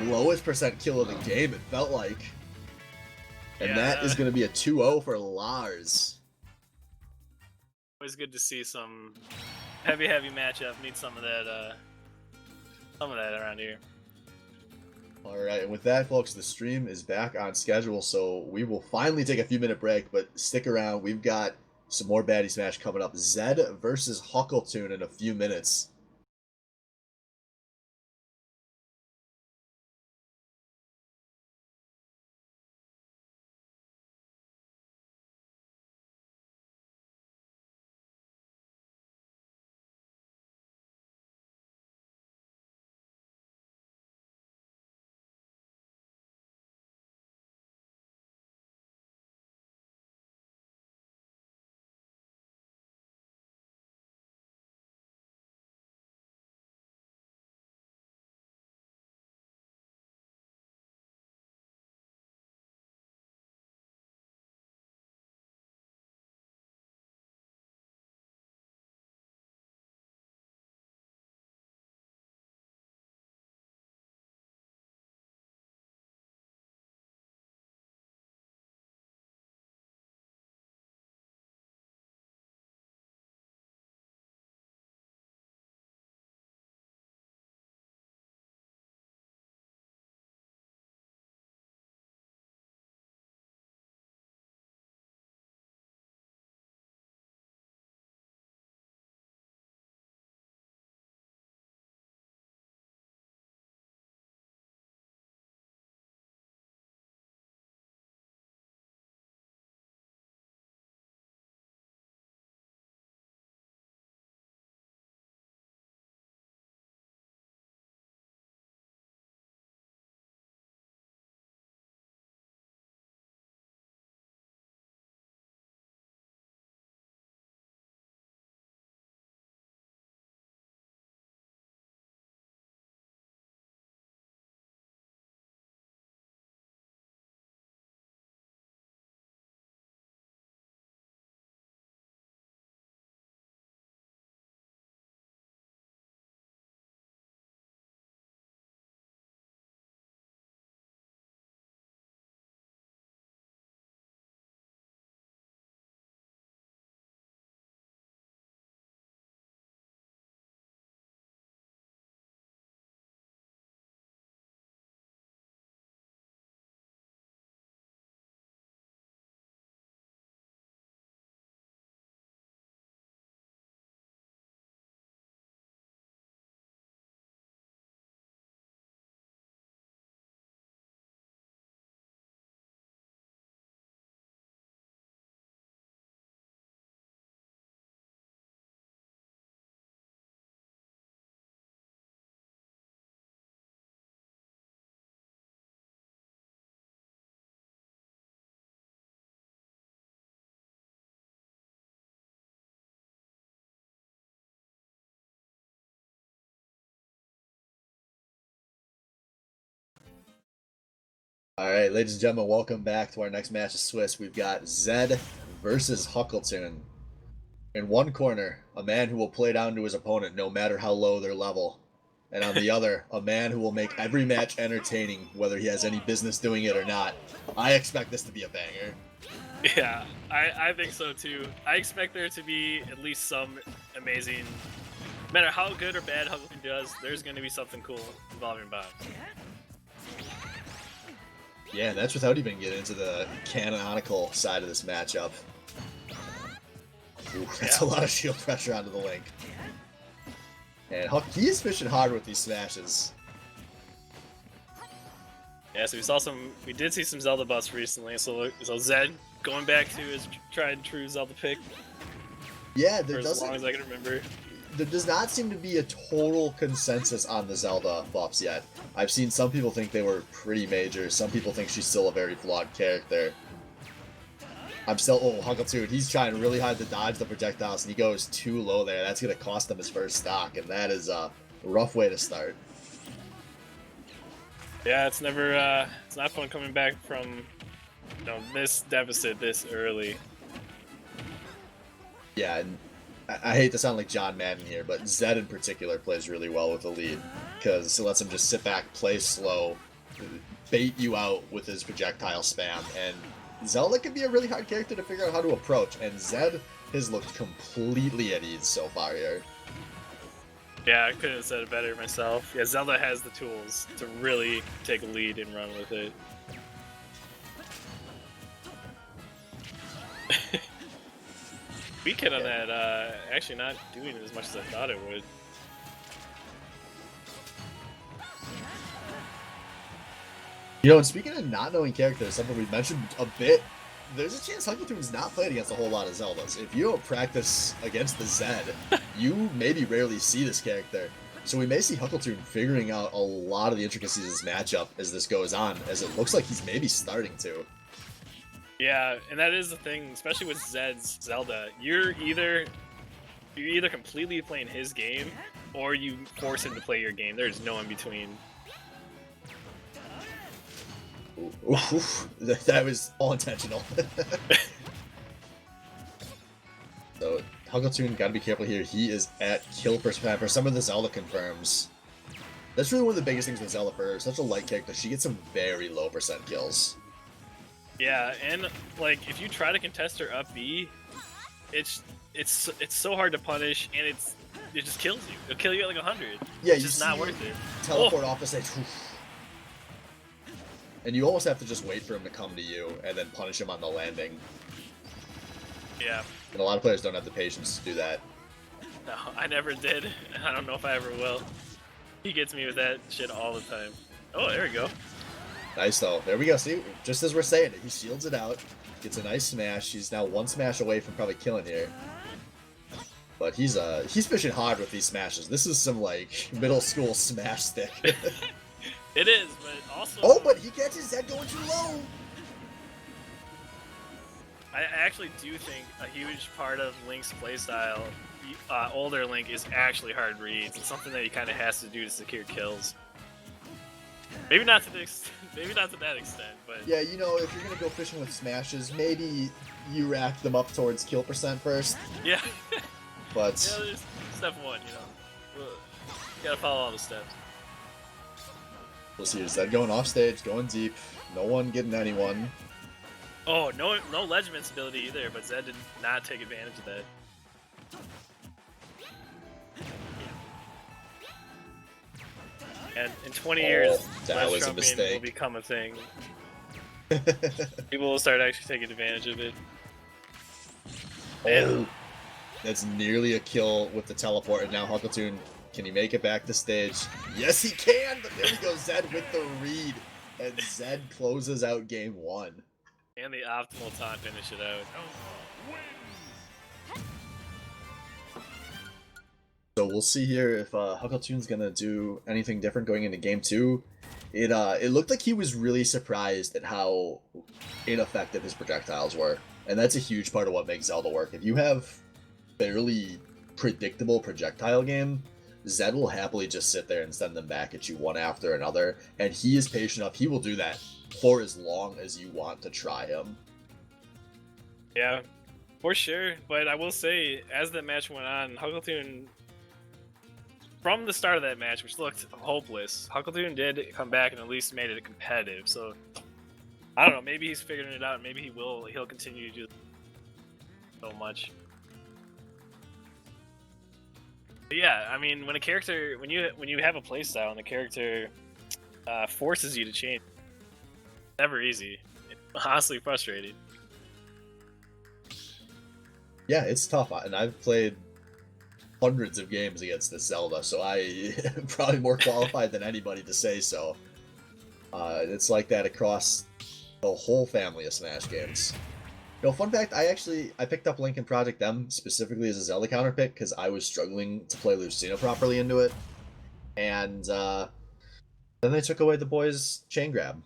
Lowest percent kill of the game, it felt like. And that is going to be a 2-0 for Lars. Always good to see some heavy matchup. Need some of that around here. Alright, and with that, folks, the stream is back on schedule, so we will finally take a few-minute break, but stick around. We've got some more Baddy Smash coming up. Zed versus Huckletune in a few minutes. Alright, ladies and gentlemen, welcome back to our next match of Swiss. We've got Zed versus Huckleton. In one corner, a man who will play down to his opponent no matter how low their level. And on the other, a man who will make every match entertaining, whether he has any business doing it or not. I expect this to be a banger. Yeah, I think so too. I expect there to be at least some amazing, no matter how good or bad Huckleton does, there's going to be something cool involving bombs. Yeah, that's without even getting into the canonical side of this matchup. Ooh, that's a lot of shield pressure onto the Link. And Huck, he is fishing hard with these smashes. Yeah, so we did see some Zelda buffs recently, so Zed going back to his tried and true Zelda pick. Yeah, for as long as I can remember. There does not seem to be a total consensus on the Zelda buffs yet. I've seen some people think they were pretty major, some people think she's still a very flawed character. Huckleton, he's trying really hard to dodge the projectiles and he goes too low there. That's going to cost him his first stock, and that is a rough way to start. Yeah, it's not fun coming back from, this deficit this early. Yeah, and I hate to sound like John Madden here, but Zed in particular plays really well with the lead because it lets him just sit back, play slow, bait you out with his projectile spam, and Zelda can be a really hard character to figure out how to approach, and Zed has looked completely at ease so far here. Yeah, I couldn't have said it better myself. Yeah, Zelda has the tools to really take a lead and run with it. Weak hit on that, actually not doing as much as I thought it would. You know, and speaking of not knowing characters, something we mentioned a bit, there's a chance Huckleton's not played against a whole lot of Zeldas. If you don't practice against the Zed, you maybe rarely see this character. So we may see Huckleton figuring out a lot of the intricacies of this matchup as this goes on, as it looks like he's maybe starting to. Yeah, and that is the thing, especially with Zed's Zelda. You're either completely playing his game, or you force him to play your game. There's no in between. Oof, that was all intentional. So Huckleton gotta be careful here. He is at kill percent for some of the Zelda confirms. That's really one of the biggest things with Zelda for such a light character. She gets some very low percent kills. Yeah, and like if you try to contest her up B, it's so hard to punish, and it just kills you. It'll kill you at like 100. Yeah, it's just not worth it. Teleport off the stage. And you almost have to just wait for him to come to you and then punish him on the landing. Yeah. And a lot of players don't have the patience to do that. No, I never did. I don't know if I ever will. He gets me with that shit all the time. Oh, there we go. Nice though. There we go. See, just as we're saying it, he shields it out, gets a nice smash. He's now one smash away from probably killing here. But he's fishing hard with these smashes. This is some like middle school smash stick. It is, but also... Oh, but he catches Zed going too low! I actually do think a huge part of Link's playstyle, older Link, is actually hard reads. It's something that he kind of has to do to secure kills. Maybe not to that extent, but... Yeah, you know, if you're gonna go fishing with smashes, maybe you rack them up towards kill percent first. Yeah. But... Yeah, there's step one, you gotta follow all the steps. We'll see. Zed going off stage, going deep. No one getting anyone. Oh, no ledge invincibility either, but Zed did not take advantage of that. And in 20 years, that ledge was a trumping mistake. will become a thing. People will start actually taking advantage of it. Oh, that's nearly a kill with the teleport, and now Huckleton, can he make it back to stage? Yes, he can, but there we go, Zed with the read, and Zed closes out game one. And the optimal taunt finish it out. So we'll see here if Huckleton's gonna do anything different going into game two. It looked like he was really surprised at how ineffective his projectiles were, and that's a huge part of what makes Zelda work. If you have fairly predictable projectile game, Zed will happily just sit there and send them back at you one after another, and he is patient enough. He will do that for as long as you want to try him. Yeah, for sure. But I will say, as the match went on, Huckleton, from the start of that match, which looked hopeless, Huckleton did come back and at least made it competitive. So I don't know. Maybe he's figuring it out. Maybe he'll continue to do so much. But yeah, I mean, when you have a playstyle and the character forces you to change, it's never easy. It's honestly frustrating. Yeah, it's tough, and I've played hundreds of games against this Zelda, so I am probably more qualified than anybody to say so. It's like that across the whole family of Smash games. You know, fun fact, I picked up Link in Project M specifically as a Zelda counter pick because I was struggling to play Lucina properly into it. And then they took away the boy's chain grab.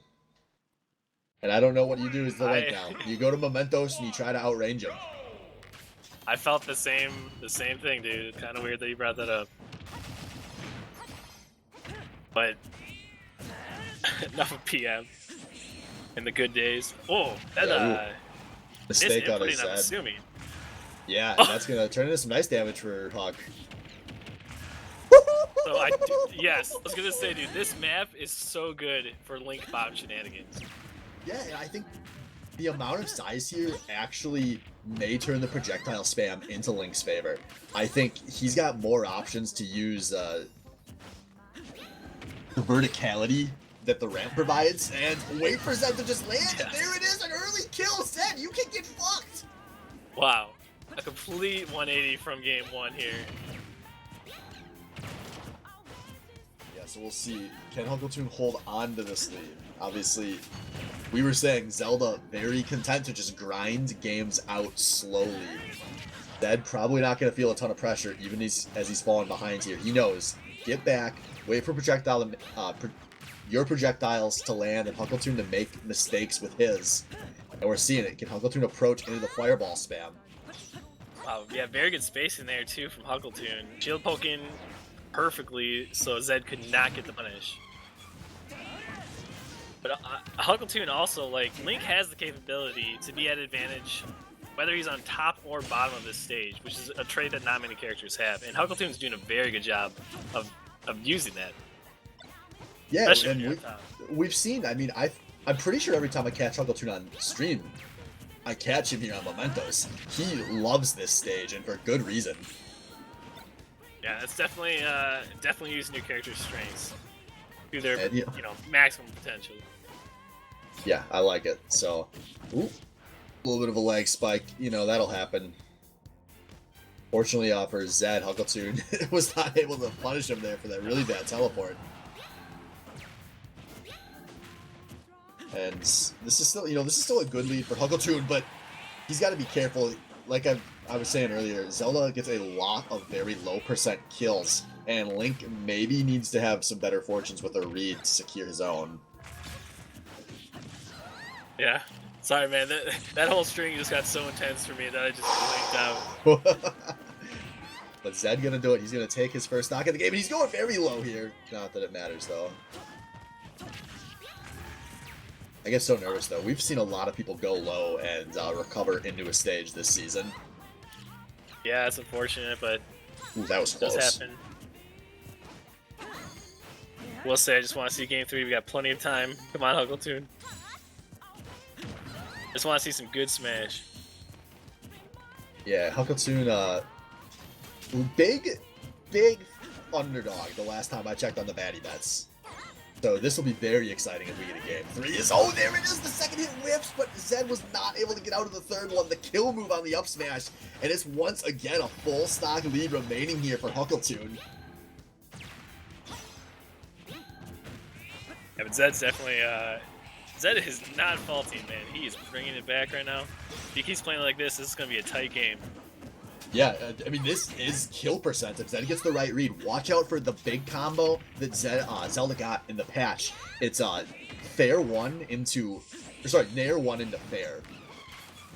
And I don't know what you do as the Link now. You go to Mementos and you try to outrange him. I felt the same thing, dude. It's kind of weird that you brought that up. But enough of PM in the good days. Oh, that mistake on his I'm head. assuming. Yeah, and that's gonna turn into some nice damage for Huck. So yes, I was gonna say, dude, this map is so good for Link bomb shenanigans. Yeah, and I think the amount of size here actually may turn the projectile spam into Link's favor. I think he's got more options to use the verticality that the ramp provides, and wait for Zed to just land, and there it is, an early kill. Zed, you can get fucked! Wow, a complete 180 from game one here. Yeah, so we'll see. Can Huckleton hold on to this lead? Obviously, we were saying Zelda very content to just grind games out slowly. Zed probably not going to feel a ton of pressure even as he's falling behind here. He knows, get back, wait for your projectiles to land and Huckleton to make mistakes with his. And we're seeing it. Can Huckleton approach into the fireball spam? Wow, yeah, very good spacing there too from Huckleton. Shield poking perfectly so Zed could not get the punish. But Huckleton also, like, Link has the capability to be at advantage whether he's on top or bottom of this stage, which is a trait that not many characters have. And Huckleton's doing a very good job of using that. Yeah, and we've seen, I mean, I'm pretty sure every time I catch Huckleton on stream, I catch him here on Mementos. He loves this stage, and for good reason. Yeah, it's definitely using your character's strengths to their, and, maximum potential. Yeah, I like it. So, a little bit of a lag spike, that'll happen. Fortunately for Zed, Huckleton was not able to punish him there for that really bad teleport. And this is still a good lead for Huckleton, but he's got to be careful. Like I was saying earlier, Zelda gets a lot of very low percent kills, and Link maybe needs to have some better fortunes with a read to secure his own. Yeah. Sorry, man. That whole string just got so intense for me that I just blinked out. But Zed gonna do it. He's gonna take his first knock in the game, and he's going very low here. Not that it matters, though. I get so nervous, though. We've seen a lot of people go low and recover into a stage this season. Yeah, it's unfortunate, but that was close. It does happen. We'll say I just want to see Game 3. We got plenty of time. Come on, Huckleton. Just want to see some good Smash. Yeah, Huckleton, big underdog the last time I checked on the Baddy bets. So this will be very exciting if we get a Game 3. There it is! The second hit whips, but Zed was not able to get out of the third one. The kill move on the up smash, and it's once again a full stock lead remaining here for Huckleton. Yeah, but Zed's definitely, Zed is not faulting, man. He is bringing it back right now. If he keeps playing like this is going to be a tight game. Yeah, I mean, this is kill percent. If Zed gets the right read, watch out for the big combo that Zelda got in the patch. It's Nair 1 into fair.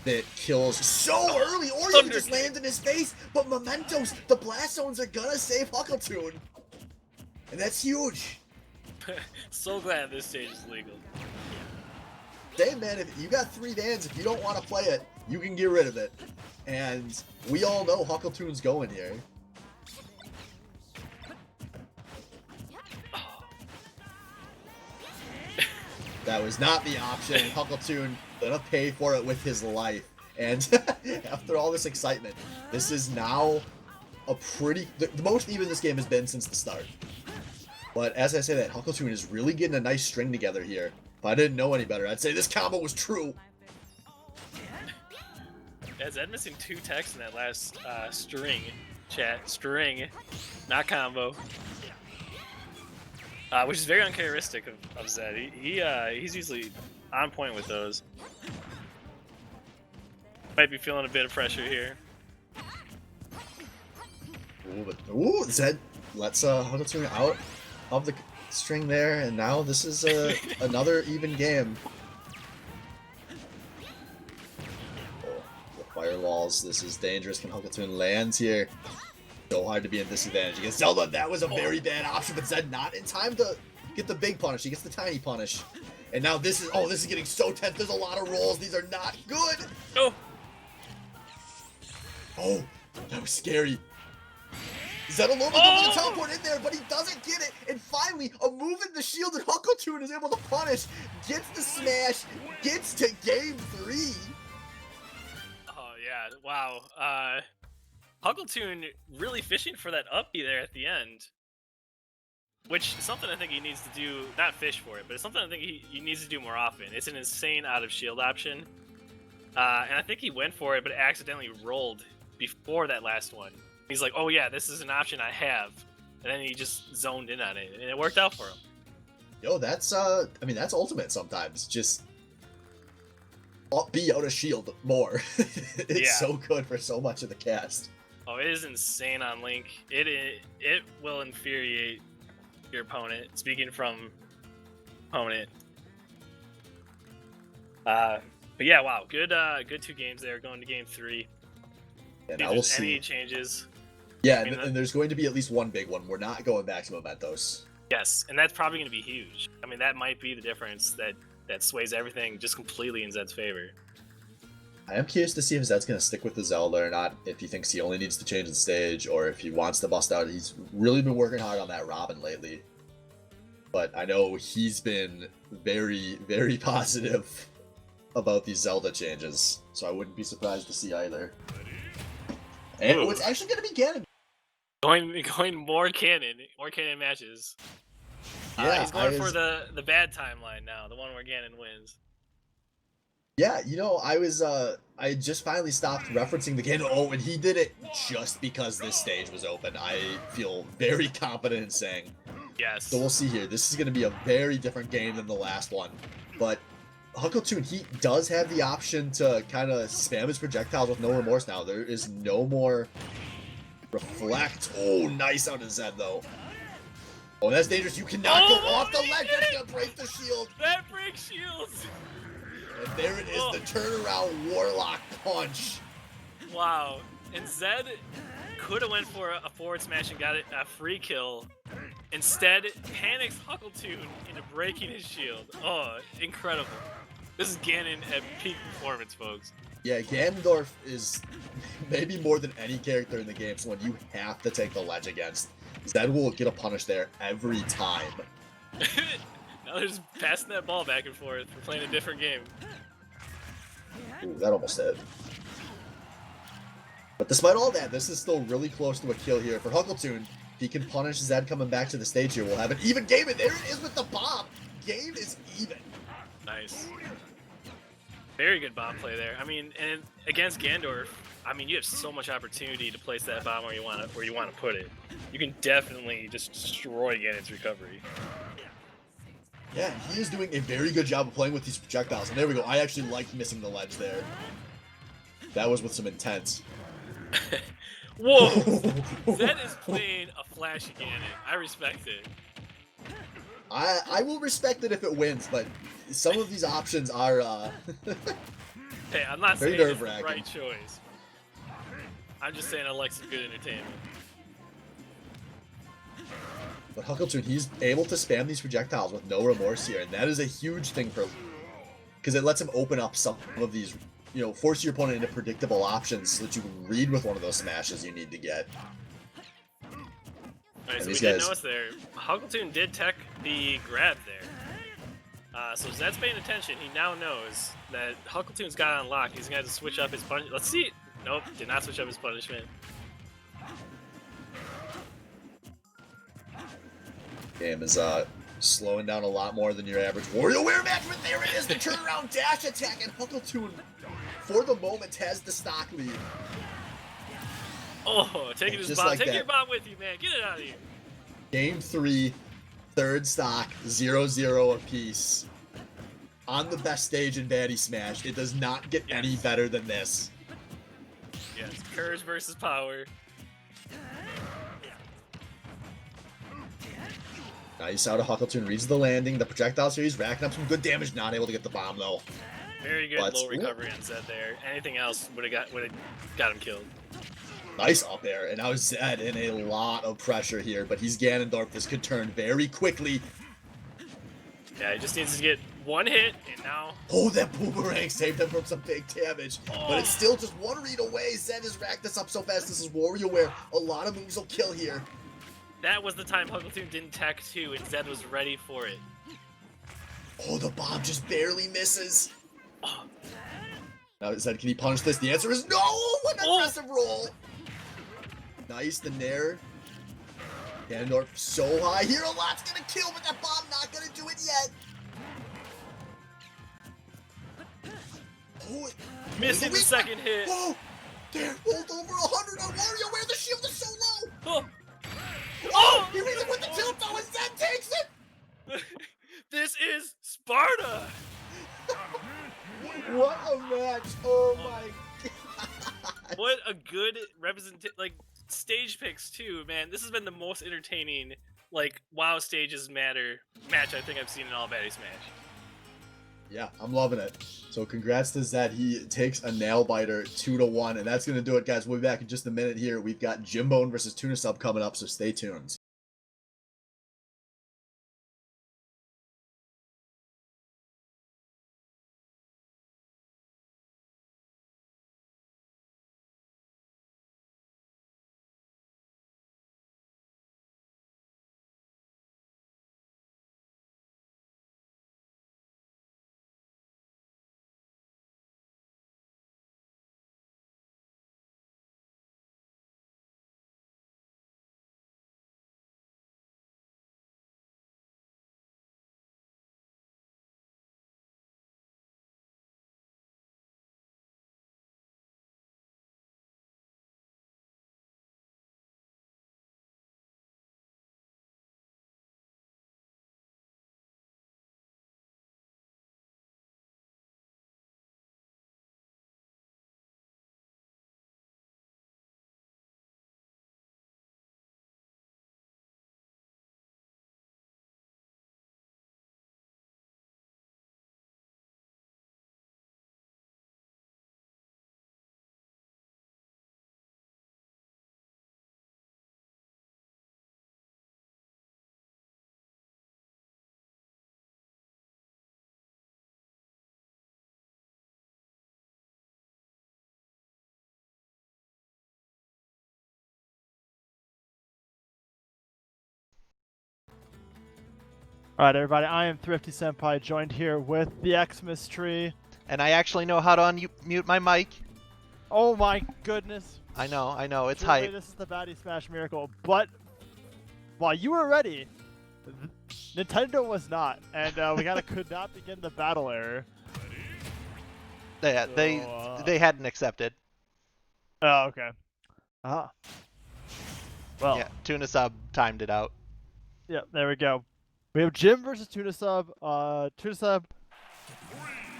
that kills so early, or you can just land in his face, but Mementos, the blast zones are gonna save Huckletune. And that's huge. So glad this stage is legal. Damn, man, if you got 3 Vans, if you don't want to play it, you can get rid of it. And we all know Huckletune's going here. That was not the option. Huckletune gonna pay for it with his life. And after all this excitement, this is now a pretty... The most even this game has been since the start. But as I say that, Huckletune is really getting a nice string together here. If I didn't know any better, I'd say this combo was true. Yeah, Zed missing 2 techs in that last string. Chat. String. Not combo. Which is very uncharacteristic of Zed. He's usually on point with those. Might be feeling a bit of pressure here. Ooh, Zed lets Huckletune out of the string there, and now this is another even game. Oh, the firewalls, this is dangerous. Can Huckletune lands here? So hard to be in disadvantage against Zelda. That was a very bad option, but Zed not in time to get the big punish. He gets the tiny punish. And now this is getting so tense. There's a lot of rolls. These are not good. Oh. Oh, that was scary. Zed alone with the teleport in there, but he doesn't get it. And finally, a move in the shield that Huckletune is able to punish. Gets the smash, gets to game 3. Oh, yeah. Wow. Huckletune really fishing for that up B there at the end. Which is something I think he needs to do, not fish for it, but it's something I think he needs to do more often. It's an insane out of shield option. And I think he went for it, but accidentally rolled before that last one. He's like, oh yeah, this is an option I have. And then he just zoned in on it, and it worked out for him. Yo, that's, I mean, that's ultimate sometimes. Just up B out of shield more. It's so good for so much of the cast. Oh, it is insane on Link. It will infuriate your opponent. Speaking from opponent. But yeah, wow, good 2 games there. Going to game 3. Yeah, now we'll see. Any changes? Yeah, and there's going to be at least one big one. We're not going back to Mementos. Yes, and that's probably going to be huge. I mean, that might be the difference that sways everything just completely in Zed's favor. I am curious to see if Zed's going to stick with the Zelda or not, if he thinks he only needs to change the stage, or if he wants to bust out. He's really been working hard on that Robin lately. But I know he's been very, very positive about these Zelda changes, so I wouldn't be surprised to see either. And it's actually going to be Ganon. Going more canon matches. Yeah, he's going for the bad timeline now, the one where Ganon wins. Yeah, you know, I just finally stopped referencing the Ganon. Oh, and he did it just because this stage was open. I feel very confident in saying. Yes. So we'll see here. This is going to be a very different game than the last one. But Huckletune, he does have the option to kind of spam his projectiles with no remorse now. There is no more reflect. Oh, nice out of Zed, though. Oh, that's dangerous. You cannot go off the ledge. That's going to break the shield. That breaks shields. And there it is, the turnaround Warlock punch. Wow. And Zed could have went for a forward smash and got a free kill. Instead, panics Huckletune into breaking his shield. Oh, incredible. This is Ganon at peak performance, folks. Yeah, Ganondorf is maybe more than any character in the game someone you have to take the ledge against. Zed will get a punish there every time. Now they're just passing that ball back and forth. We're playing a different game. Ooh, that almost hit. But despite all that, this is still really close to a kill here. For Huckletune, if he can punish Zed coming back to the stage here, we'll have an even game. And there it is with the bomb. Game is even. Nice. Very good bomb play there. I mean, and against Ganondorf, I mean, you have so much opportunity to place that bomb where you want to put it. You can definitely just destroy Ganon's recovery. Yeah, he is doing a very good job of playing with these projectiles. And there we go. I actually liked missing the ledge there. That was with some intent. Whoa! Zed is playing a flashy Ganon. I respect it. I will respect it if it wins, but some of these options are Hey, I'm not Very saying it's the nerve-wracking. right choice. I'm just saying I like some good entertainment. But Huckleton, he's able to spam these projectiles with no remorse here, and that is a huge thing for, because it lets him open up some of these, you know, force your opponent into predictable options so that you can read with one of those smashes you need to get. Alright, so we did notice there, Huckleton did tech the grab there. So Zed's paying attention. He now knows that Huckleton's got it unlocked. He's going to have to switch up his punishment. Let's see. Nope, did not switch up his punishment. Game is slowing down a lot more than your average WarioWare match, but there it is, the turnaround dash attack, and Huckleton, for the moment, has the stock lead. Oh, taking his bomb. Like take your bomb with you, man. Get it out of here. Game 3, third stock, 0-0 apiece. On the best stage in Baddy Smash. It does not get any better than this. Yes, courage versus power. Nice out of Huckleton, reads the landing. The projectile series racking up some good damage. Not able to get the bomb though. Very good low recovery on Zed there. Anything else would have got him killed. Nice up air, and now Zed in a lot of pressure here, but he's Ganondorf. This could turn very quickly. Yeah, he just needs to get one hit, and now... Oh, that boomerang saved him from some big damage. Oh. But it's still just one read away. Zed has racked this up so fast. This is WarioWare. A lot of moves will kill here. That was the time Huckleton didn't tech too, and Zed was ready for it. Oh, the bomb just barely misses. Oh. Now, Zed, can he punish this? The answer is no! What an aggressive roll! Nice, the nair. Ganondorf so high here. A lot's gonna kill, but that bomb not gonna do it yet. Oh, missing the second hit. Oh, there, hold over 100 on WarioWare. The shield is so low. Oh, oh, he reads it with the tilt though, and Zed takes it. This is Sparta. What a match! Oh my god! What a good stage picks too, man. This has been the most entertaining WoW stages match I think I've seen in all Baddy Smash. Yeah, I'm loving it. So congrats to Zed. He takes a nail biter 2-1, and that's gonna do it, guys. We'll be back in just a minute here. We've got Jimbone versus Tuna Sub coming up, so stay tuned. Alright everybody, I am Thrifty Senpai, joined here with the Xmas Tree. And I actually know how to unmute my mic. Oh my goodness. I know, it's Surely hype. This is the Baddy Smash miracle, but while you were ready, Nintendo was not, and could not begin the battle error. Yeah, they hadn't accepted. Oh, okay. Ah. Well. Yeah, Tuna Sub timed it out. Yeah, there we go. We have Jim versus Tuna Sub. Tuna Sub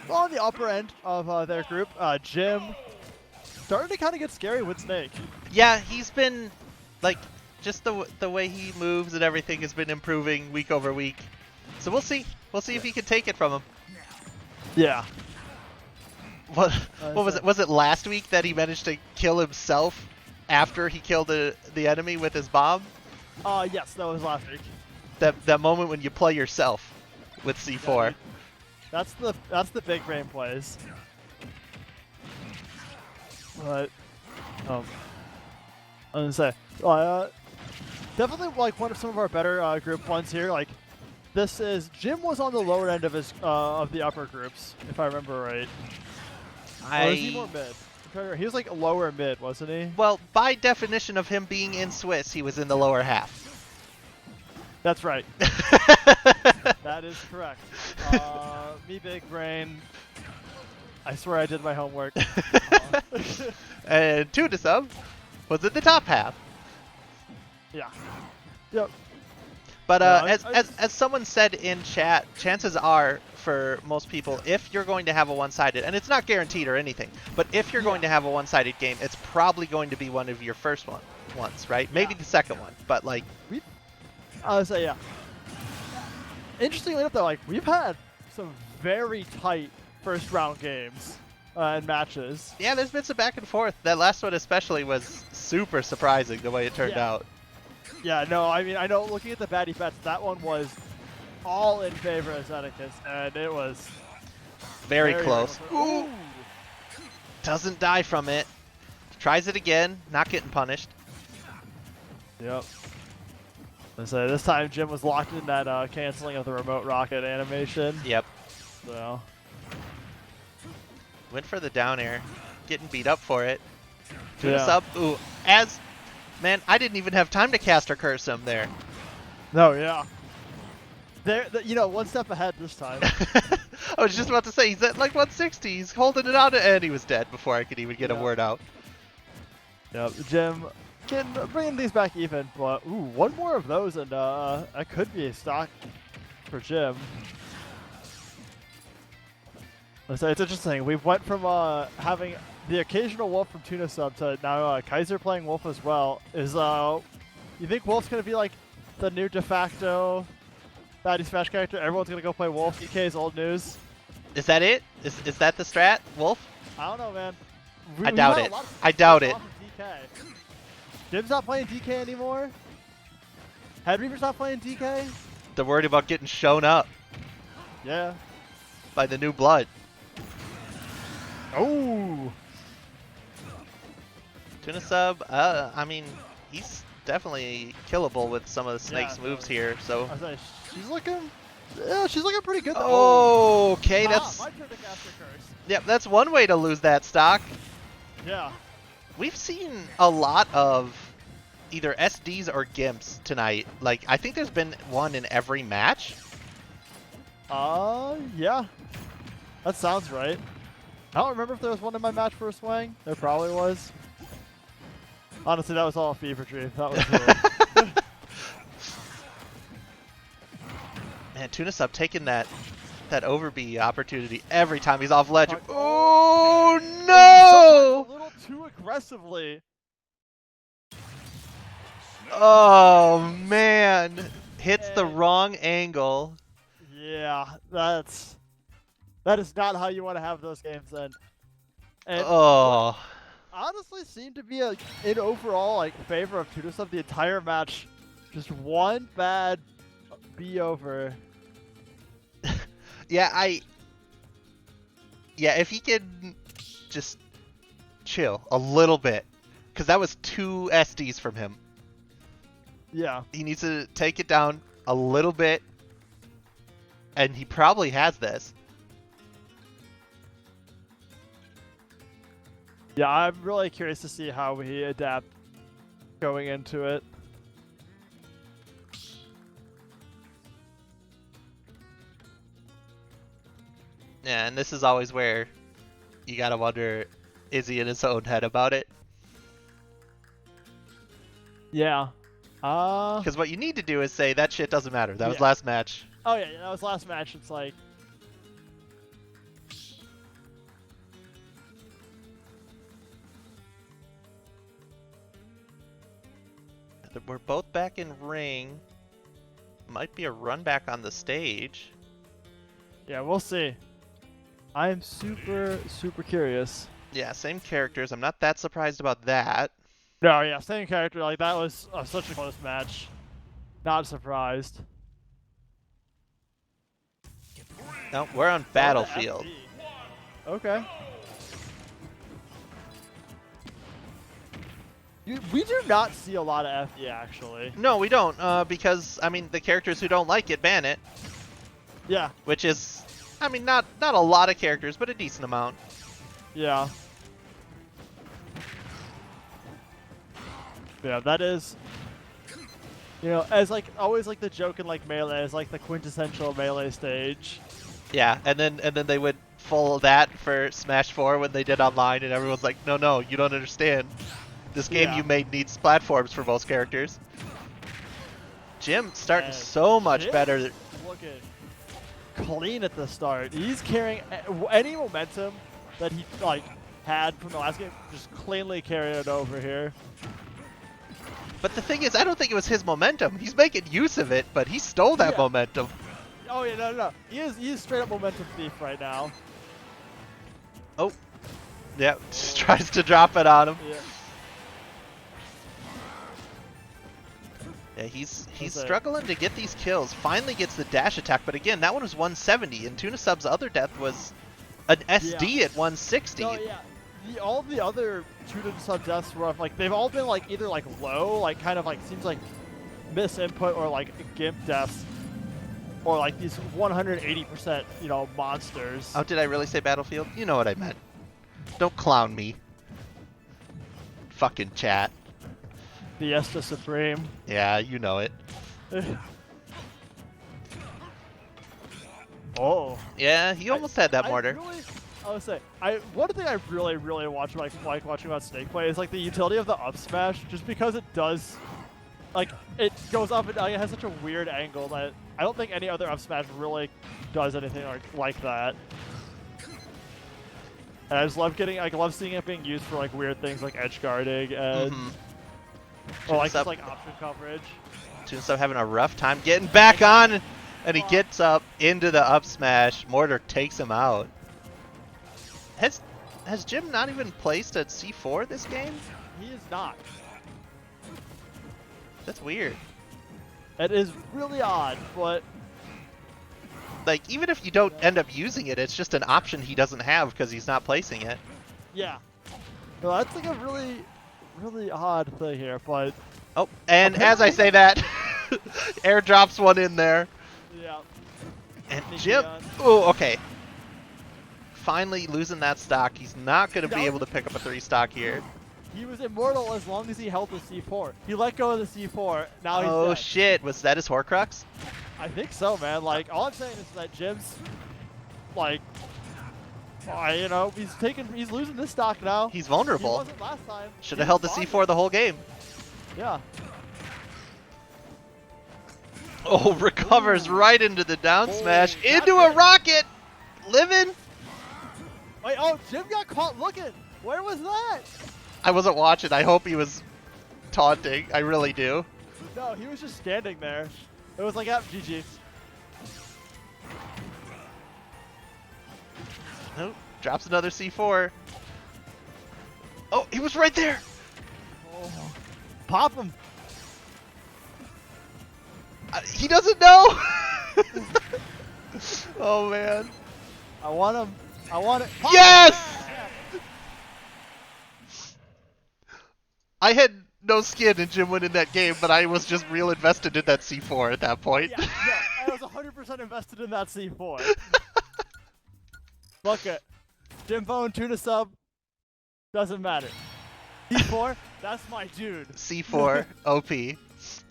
on the upper end of their group. Jim starting to kind of get scary with Snake. Yeah, he's been just the way he moves and everything has been improving week over week. So we'll see. We'll see if he can take it from him. Yeah. What was it? Was it last week that he managed to kill himself after he killed the enemy with his bomb? Yes, that was last week. That moment when you play yourself with C4. Yeah, that's the big brain plays. But I'm gonna say definitely like some of our better group ones here. Like this is Jim was on the lower end of his of the upper groups, if I remember right. Or was he more mid? He was like lower mid, wasn't he? Well, by definition of him being in Swiss, he was in the lower half. That's right. That is correct. Me big brain. I swear I did my homework. And Tunisub was in the top half. Yeah. Yep. But No, as someone said in chat, chances are for most people, if you're going to have a one-sided, and it's not guaranteed or anything, but if you're going to have a one-sided game, it's probably going to be one of your first ones, right? Maybe the second one, but like. I would say yeah. Interestingly enough, though, like we've had some very tight first round games and matches. Yeah, there's been some back and forth. That last one especially was super surprising the way it turned out. Yeah, no, I mean, I know looking at the Baddy bets, that one was all in favor of Zenekas, and it was very close. Ooh! Doesn't die from it. Tries it again, not getting punished. Yep. So this time Jim was locked in that canceling of the remote rocket animation. Yep. So. Went for the down air. Getting beat up for it. Yeah. Up. Ooh, man, I didn't even have time to cast or curse him there. No, yeah. One step ahead this time. I was just about to say, he's at like 160. He's holding it out, and he was dead before I could even get a word out. Yep, Jim bringing these back even, but ooh, one more of those, and that could be a stock for Jim. So it's interesting. We went from having the occasional Wolf from Tuna Sub to now Kaiser playing Wolf as well. You think Wolf's gonna be like the new de facto Baddy Smash character? Everyone's gonna go play Wolf. DK is old news. Is that it? Is that the strat, Wolf? I don't know, man. I doubt it. I doubt it. Jim's not playing DK anymore. Head Reaper's not playing DK. They're worried about getting shown up. Yeah. By the new blood. Oh. Tuna Sub, I mean, he's definitely killable with some of the Snake's moves here. So. She's looking pretty good. Oh, okay, that's. My turn to cast her curse. Yep, that's one way to lose that stock. Yeah. We've seen a lot of either SDs or Gimps tonight. Like, I think there's been one in every match. Yeah. That sounds right. I don't remember if there was one in my match for a swing. There probably was. Honestly, that was all a fever dream. That was really... Man, Tuna Sub taking that over B opportunity every time he's off ledge. Oh no! A little too aggressively. Oh man, hits the wrong angle. Yeah, that is not how you want to have those games then. And honestly seemed to be in overall favor of Tuna Sub the entire match. Just one bad B over. Yeah, if he can just chill a little bit, because that was 2 SDs from him. Yeah. He needs to take it down a little bit, and he probably has this. Yeah, I'm really curious to see how we adapt going into it. Yeah, and this is always where you gotta wonder, is he in his own head about it? Yeah. Because what you need to do is say, that shit doesn't matter. That was last match. Oh yeah, that was last match. It's like... We're both back in ring. Might be a run back on the stage. Yeah, we'll see. I am super, super curious. Yeah, same characters. I'm not that surprised about that. No, yeah, same character. Like, that was such a close match. Not surprised. No, we're on Oh, the Battlefield. FD. Okay. We do not see a lot of FD, actually. No, we don't, because, I mean, the characters who don't like it ban it, Yeah, which is, I mean, not a lot of characters, but a decent amount. yeah. Yeah, that is, you know, as like always like the joke in like Melee is like the quintessential Melee stage. Yeah, and then they would full that for Smash 4 when they did online, and everyone's like, no, you don't understand. This game Yeah. you made needs platforms for most characters. Jim starting And so much Jim better. Looking clean at the start. He's carrying any momentum that he like had from the last game, just cleanly carrying it over here. But the thing is, I don't think it was his momentum. He's making use of it, but he stole that Yeah. momentum. Oh yeah, no. He is straight up momentum thief right now. Oh, yeah, just tries to drop it on him. Yeah. Yeah, he's Okay. struggling to get these kills. Finally gets the dash attack, but again, that one was 170, and Tuna Sub's other death was an SD at 160. No, yeah. All the other Tuna Sub deaths were like they've all been like either like low, like kind of like seems like miss input, or like gimp deaths, or like these 180% monsters. Oh, did I really say Battlefield? You know what I meant. Don't clown me. Fucking chat. Fiesta Supreme. Yeah, you know it. Oh. Yeah, he almost had that mortar. I would say, one thing I really watch like watching about Snake play is like the utility of the up smash, just because it does, like it goes up and it has such a weird angle that I don't think any other up smash really does anything like that. And I just love I love seeing it being used for like weird things like edge guarding and or like just like option coverage. Tuna Sub having a rough time getting back on, and he gets up into the up smash. Mortar takes him out. Has Jim not even placed at C4 this game? He is not. That's weird. It is really odd, but Like, even if you don't end up using it, it's just an option he doesn't have because he's not placing it. yeah. No, that's like a really odd thing here, but Oh, and as I say that, air drops one in there. yeah. And Sneaky Jim, on. oh, okay. Finally losing that stock. He's not going to be able to pick up a 3 stock here. He was immortal as long as he held the C4. He let go of the C4, now he's Oh dead. shit, was that his Horcrux? I think so, man. Like, all I'm saying is that Jim's, like, he's losing this stock now. He's He vulnerable. wasn't last time. Should He have held the was fine. C4 the whole game. Yeah. Oh, recovers right into the down smash. Oh, Into that's a rocket! Living! Wait, oh, Jim got caught looking. Where was that? I wasn't watching. I hope he was taunting. I really do. No, he was just standing there. It was like, GG. Nope. Drops another C4. Oh, he was right there! Oh. Pop him. He doesn't know! Oh, man. I want him. I want it. Pop Yes! him. I had no skin and Jim went in that game, but I was just real invested in that C4 at that point. Yeah, I was 100% invested in that C4. Look it. Jim Bone, Tuna Sub, doesn't matter. C4, that's my dude. C4, OP.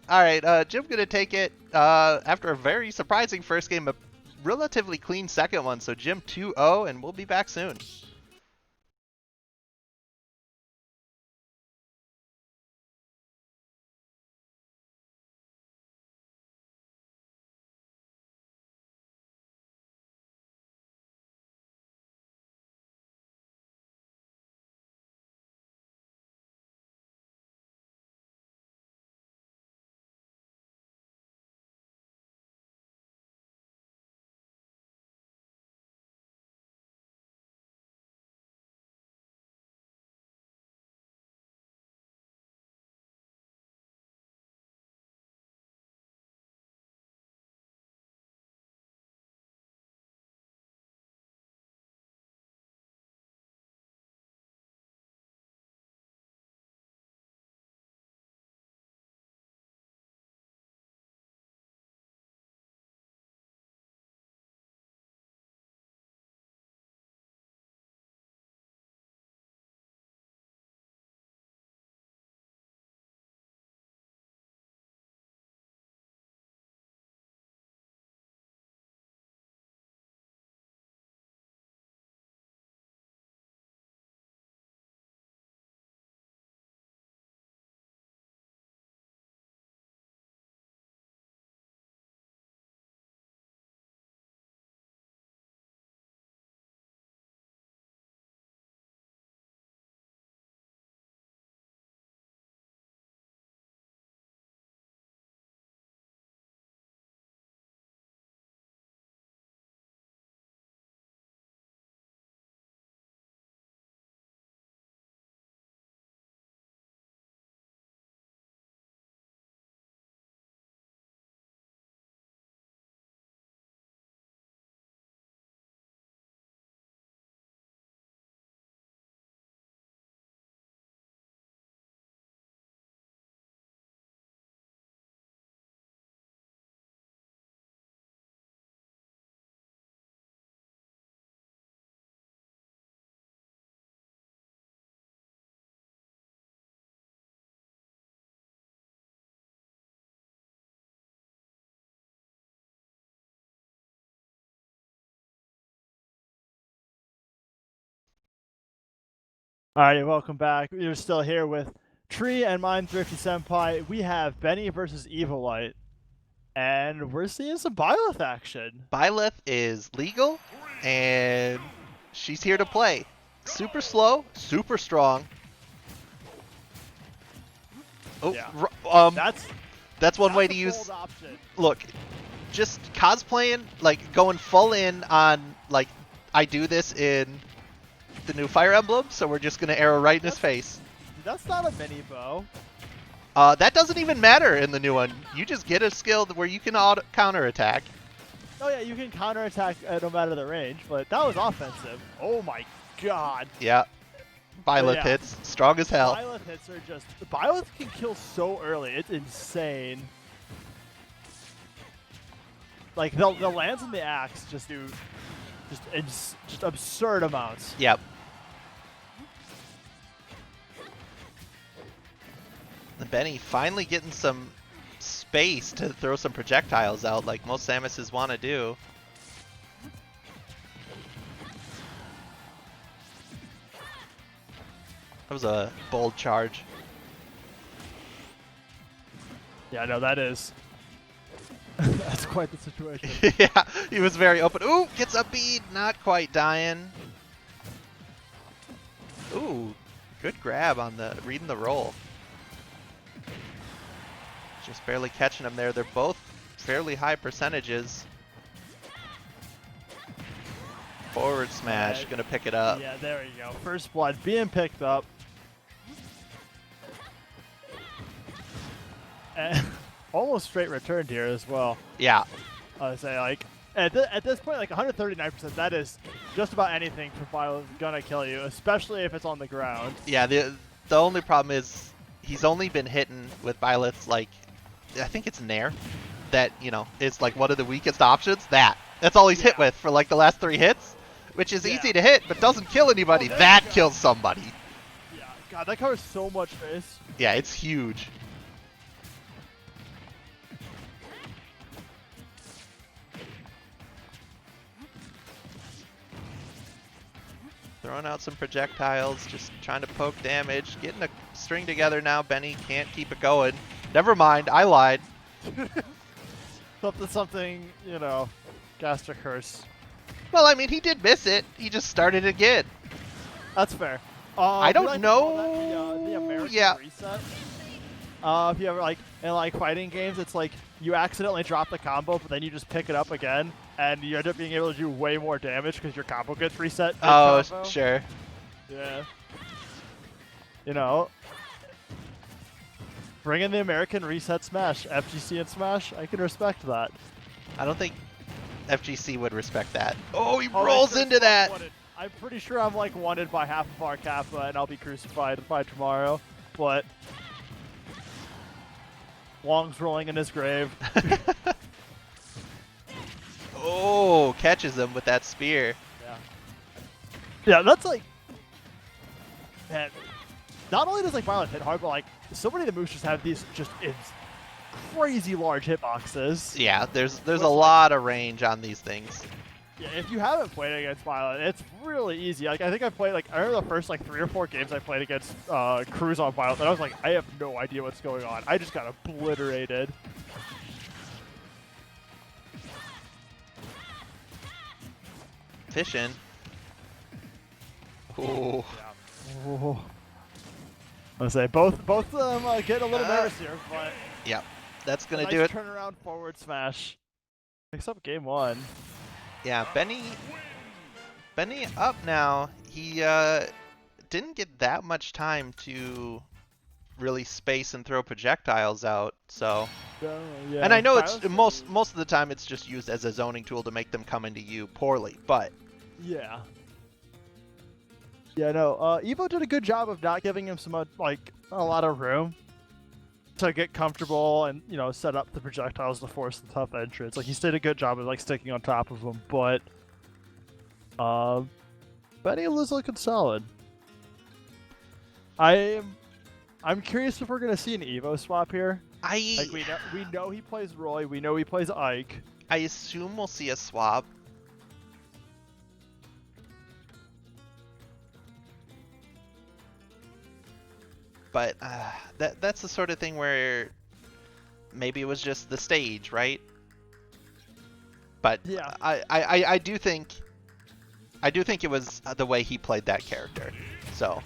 Alright, Jim gonna take it after a very surprising first game, a relatively clean second one. So Jim 2-0, and we'll be back soon. Alrighty, welcome back. We're still here with Tree and mine, Thrifty Senpai. We have Benny versus Evilite, and we're seeing some Byleth action. Byleth is legal, and she's here to play. Super slow, super strong. Oh, Yeah. that's one way a to use. bold option. Look, just cosplaying, like going full in on like I do this in the new Fire Emblem, so we're just gonna arrow right in his face. That's not a mini bow. That doesn't even matter in the new one. You just get a skill where you can counterattack. Oh yeah, you can counterattack no matter the range, but that was offensive. Oh my god. Yeah. Byleth Yeah. hits, strong as hell. Byleth hits are just... Byleth can kill so early. It's insane. Like, the lands in the axe just do... Just absurd amounts. Yep. And Benny finally getting some space to throw some projectiles out like most Samuses want to do. That was a bold charge. Yeah, no, that is... That's quite the situation. Yeah, he was very open. Ooh, gets a bead, not quite dying. Ooh, good grab on the reading the roll. Just barely catching him there. They're both fairly high percentages. Forward smash, gonna pick it up. Yeah, there you go. First blood being picked up. And almost straight returned here as well. Yeah, I would say, like, at this point, like 139%, that is just about anything for Byleth gonna kill you, especially if it's on the ground. yeah. The only problem is he's only been hitting with Byleth's, like, I think it's Nair, that, you know, is like one of the weakest options. That's all he's hit with for like the last 3 hits, which is easy to hit but doesn't kill anybody. Oh, that kills somebody. Yeah, God, that covers so much face. Yeah, it's huge. Throwing out some projectiles, just trying to poke damage, getting a string together now. Benny can't keep it going. Never mind, I lied. Something, you know, gastric curse. Well, I mean, he did miss it. He just started again. That's fair. I do you don't like to call that know. the American Yeah. reset. If you ever like in like fighting games, it's like you accidentally drop the combo, but then you just pick it up again, and you end up being able to do way more damage because your combo gets reset. Oh, mid-combo. sure. Yeah. You know, bring in the American reset smash, FGC and smash. I can respect that. I don't think FGC would respect that. Oh, he Oh, they rolls sure into that. wanted. I'm pretty sure I'm like wanted by half of our Kappa, and I'll be crucified by tomorrow. But Wong's rolling in his grave. Oh, catches him with that spear. Yeah. Yeah, that's like, man. Not only does like Byleth hit hard, but like so many of the moves just have these just crazy large hitboxes. Yeah, there's a lot of range on these things. Yeah, if you haven't played against Byleth, it's really easy. Like I think I played like I remember the first like 3 or 4 games I played against Cruz on Byleth, and I was like, I have no idea what's going on. I just got obliterated. Fishing. Oh. Yeah. Ooh. I say both of them get a little nervous here, but Yep, that's gonna nice do it. Turnaround forward smash. Picks up game 1. Yeah, Benny up now. He didn't get that much time to really space and throw projectiles out. So, Yeah, and I know it's Byleth- most of the time it's just used as a zoning tool to make them come into you poorly, but Yeah. Yeah, no. Evo did a good job of not giving him some like a lot of room to get comfortable and set up the projectiles to force the tough entrance. Like he did a good job of like sticking on top of them, but Baddy was looking solid. I'm curious if we're gonna see an Evo swap here. Like we know he plays Roy, we know he plays Ike. I assume we'll see a swap. But that's the sort of thing where maybe it was just the stage, right? But Yeah. I do think it was the way he played that character. So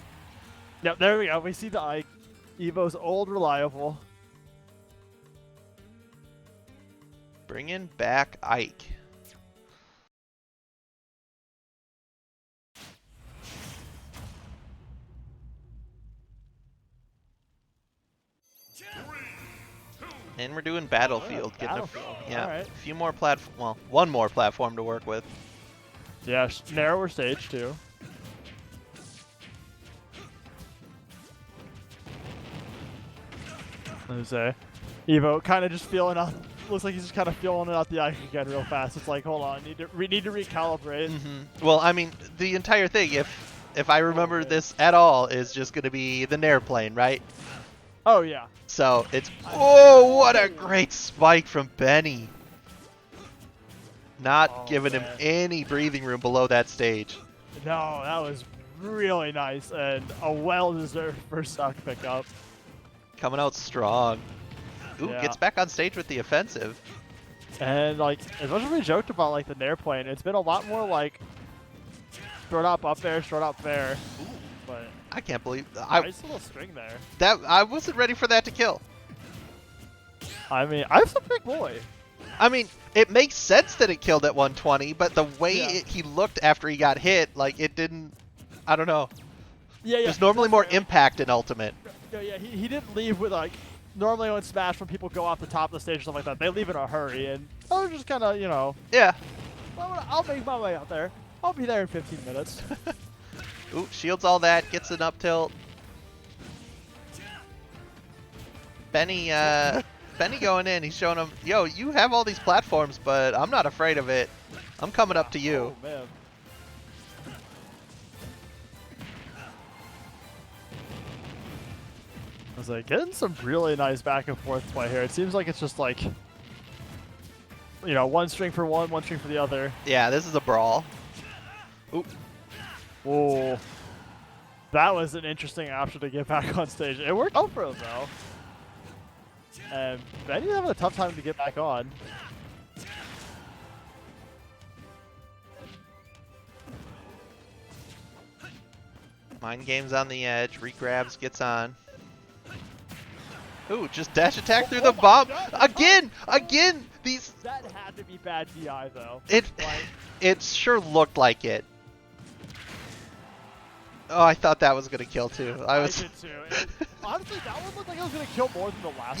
Yep, there we go. We see the Ike. Evo's old reliable. bringing back Ike. And we're doing Battlefield. Getting Battlefield. yeah, Alright. a few more platform. Well, one more platform to work with. Yeah, narrower stage too. Let me say, Evo kind of just feeling out. Looks like he's just kind of feeling it out the Ike again real fast. It's like, hold on, we need to recalibrate. Well, I mean, the entire thing, if I remember this at all, is just going to be the Nair plane, right? Oh yeah. So it's what a great spike from Benny. Not giving him any breathing room below that stage. No, that was really nice and a well-deserved first stock pickup. Coming out strong. Ooh, Yeah. gets back on stage with the offensive. And like, as much as we joked about like the Nair plane, it's been a lot more like short up there, short up there. But I can't believe nice little string there. I wasn't ready for that to kill. I mean, I'm a big boy. I mean, it makes sense that it killed at 120, but the way Yeah. he looked after he got hit, like it didn't. I don't know. Yeah. There's normally more impact in Ultimate. Yeah. He didn't leave with like. Normally on Smash, when people go off the top of the stage and stuff like that, they leave in a hurry, and I was just kind of, you know, Yeah. well, I'll make my way out there. I'll be there in 15 minutes. Ooh, shields all that, gets an up tilt. Benny going in, he's showing him, yo, you have all these platforms, but I'm not afraid of it. I'm coming up to you. Oh, man. I was like, getting some really nice back and forth play here. It seems like it's just like, you know, one string for one string for the other. Yeah, this is a brawl. Ooh. Whoa. That was an interesting option to get back on stage. It worked out for him, though. And Benny's having a tough time to get back on. Mind games on the edge, regrabs, gets on. Ooh, just dash attack through the bomb. Again, these... That had to be bad DI, though. It sure looked like it. Oh, I thought that was going to kill, too. I did, too. Honestly, that one looked like it was going to kill more than the last one.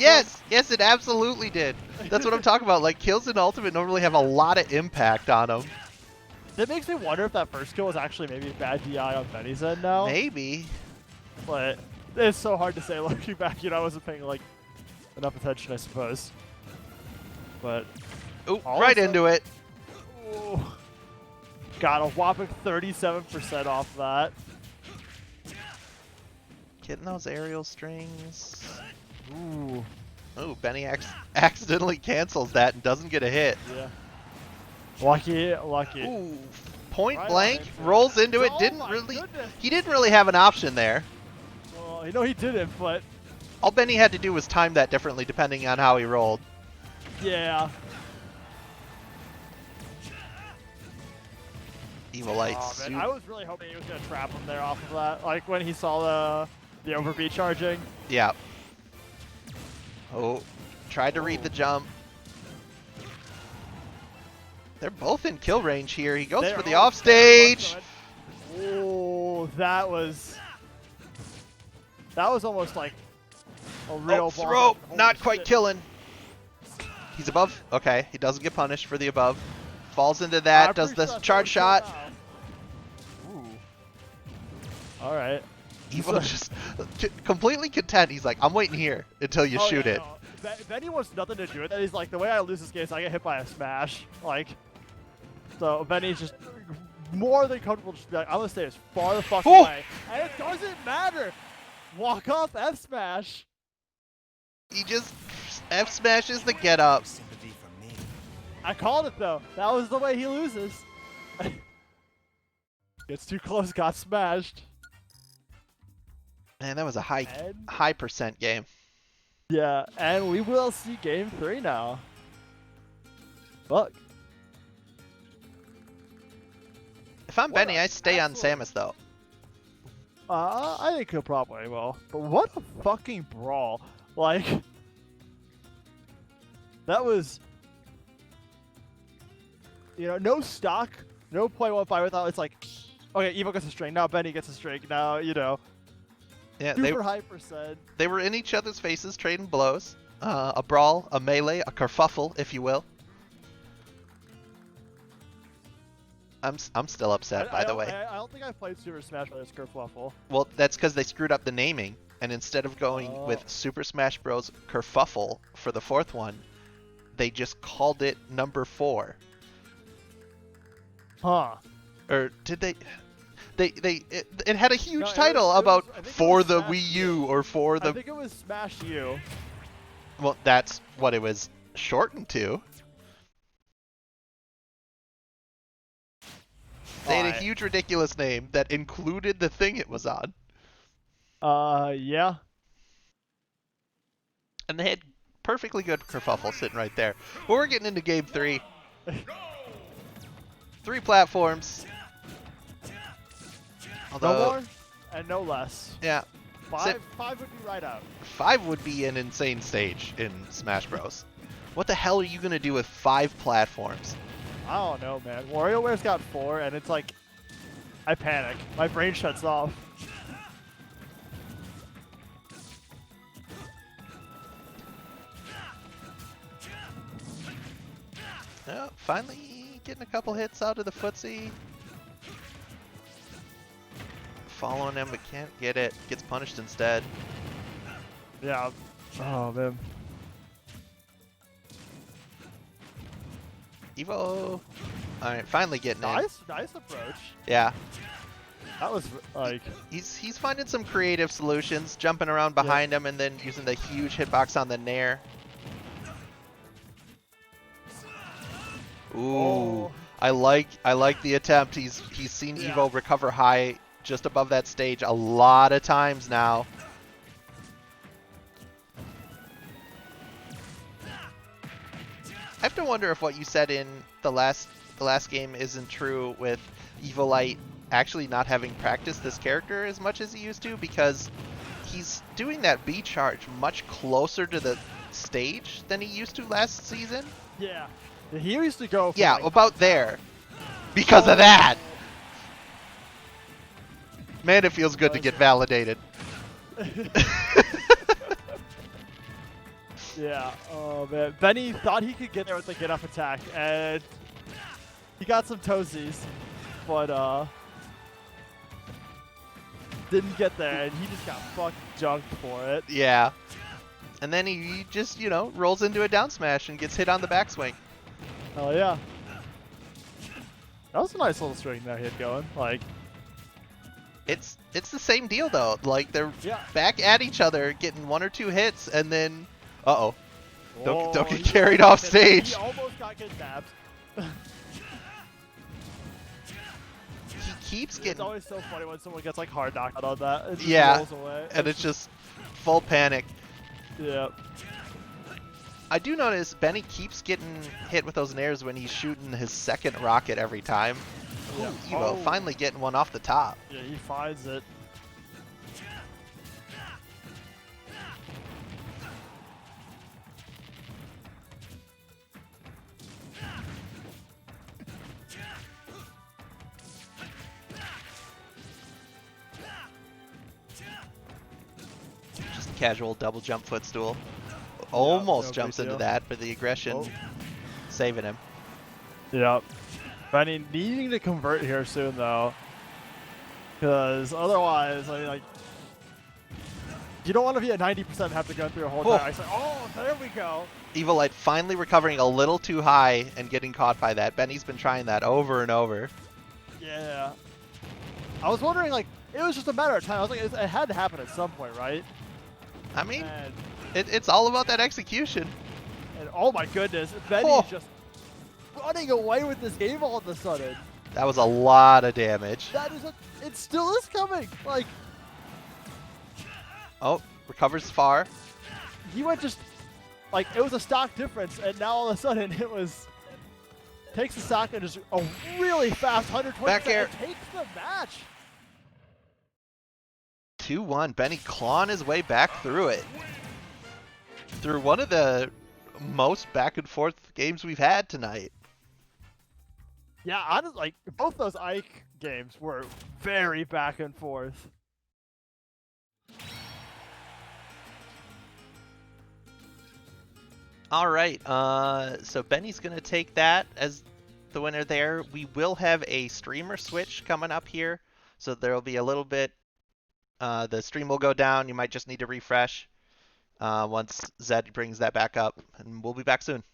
Yes, it absolutely did. That's what I'm talking about. Like, kills in Ultimate normally have a lot of impact on them. That makes me wonder if that first kill was actually maybe bad DI on Benny's end now. Maybe. But it's so hard to say looking back. You know, I wasn't paying, like, enough attention, I suppose. But... Ooh, right into it. Ooh. Got a whopping 37% off that. Getting those aerial strings. Ooh. Ooh, Benny accidentally cancels that and doesn't get a hit. Yeah. Lucky. Ooh, point Right blank, into it. rolls into it. Oh Didn't my really. goodness. He didn't really have an option there. Well, you know he didn't, but All Benny had to do was time that differently depending on how he rolled. yeah. Evil Light. Oh, man. I was really hoping he was gonna trap him there off of that. Like when he saw the overbeat charging. Yeah. Oh, tried to read the jump. They're both in kill range here. He goes for the offstage. Oh, that was almost like a real ball. Throw, Holy not quite shit. killing. He's above. Okay, he doesn't get punished for the above. Falls into that, does the charge shot. Ooh. All right. Evo just completely content. He's like, I'm waiting here until you shoot it. No. Benny wants nothing to do with it. He's like, the way I lose this game is I get hit by a smash. Like, so Benny's just more than comfortable just be like, I'm gonna stay as far the fuck away. And it doesn't matter. Walk off F smash. He just F smashes the get up. I called it though. That was the way he loses. Gets too close, got smashed. Man, that was a high And, percent game. yeah, and we will see game 3 now. Fuck. If I'm What Benny, a I stay on absolute- Samus though. I think he'll probably will. But what a fucking brawl. Like, that was, you know, no stock, no play 1-5 without, it's like, okay, Evo gets a string, now Benny gets a string, now, you know, Yeah, super high percent. they were in each other's faces, trading blows. A brawl, a melee, a kerfuffle, if you will. I'm still upset, by the way. I don't think I played Super Smash Bros. Kerfuffle. Well, that's because they screwed up the naming, and instead of going Oh. with Super Smash Bros. Kerfuffle for the 4th one, they just called it number 4. Huh. Or did they? It had a huge No, it title was- about I think it for was the Smash Wii U. U or for I the. think it was Smash U. Well, that's what it was shortened to. They had a Alright. huge, ridiculous name that included the thing it was on, Yeah. and they had perfectly good kerfuffle sitting right there. But we're getting into game 3. 3 platforms. No Although, more and no less. yeah, 5 would be right out. 5 would be an insane stage in Smash Bros. What the hell are you gonna do with 5 platforms? I don't know, man. WarioWare's got 4, and it's like, I panic. My brain shuts off. Oh, finally getting a couple hits out of the footsie. Following him, but can't get it. Gets punished instead. Yeah. Oh, man. Evo. Alright, finally getting in. Nice approach. Yeah. That was, like, He's finding some creative solutions, jumping around behind him and then using the huge hitbox on the Nair. Ooh. Oh. I like the attempt. He's seen Yeah. Evo recover high just above that stage a lot of times now. I have to wonder if what you said in the last game isn't true with Evolite actually not having practiced this character as much as he used to, because he's doing that B charge much closer to the stage than he used to last season. yeah. He used to go for, Yeah, like, about there. Because of that! Man, it feels good to get validated. Yeah, oh man. Benny thought he could get there with the get up attack, and he got some toesies, but didn't get there, and he just got fucking junked for it. Yeah. And then he just, you know, rolls into a down smash and gets hit on the backswing. Oh yeah. That was a nice little string that he had going. Like, It's the same deal though. Like they're yeah. back at each other, getting 1 or 2 hits, and then don't Whoa, get he carried almost off got kidnapped. stage. He almost got kidnapped. He keeps It's getting, always so funny when someone gets like hard knocked out on that. It just Yeah, rolls away. and it's just full panic. Yeah. I do notice Benny keeps getting hit with those nairs when he's shooting his second rocket every time. Yeah. Ooh, Evo Oh. finally getting one off the top. Yeah, he finds it. Just a casual double jump footstool. Almost no jumps big into deal. that, but the aggression Oh. saving him. Yep. Benny needing to convert here soon though, because otherwise, I mean, like, you don't want to be at 90% and have to go through a whole Oh. time. It's like, oh, there we go. Evolite finally recovering a little too high and getting caught by that. Benny's been trying that over and over. Yeah. I was wondering, like, it was just a matter of time. I was like, it had to happen at some point, right? I mean, And, it's all about that execution. and oh my goodness, Benny's Oh. just running away with this game all of a sudden. That was a lot of damage. That is it still is coming. Like, Oh, recovers far. He went just like it was a stock difference, and now all of a sudden it was takes the stock and just a really fast 120 Back air. takes the match. 2-1. Benny clawing his way back through it. Through one of the most back and forth games we've had tonight. Yeah, honestly, like both those Ike games were very back and forth. All right, so Benny's gonna take that as the winner there. We will have a streamer switch coming up here, so there'll be a little bit. The stream will go down. You might just need to refresh once Zed brings that back up, and we'll be back soon.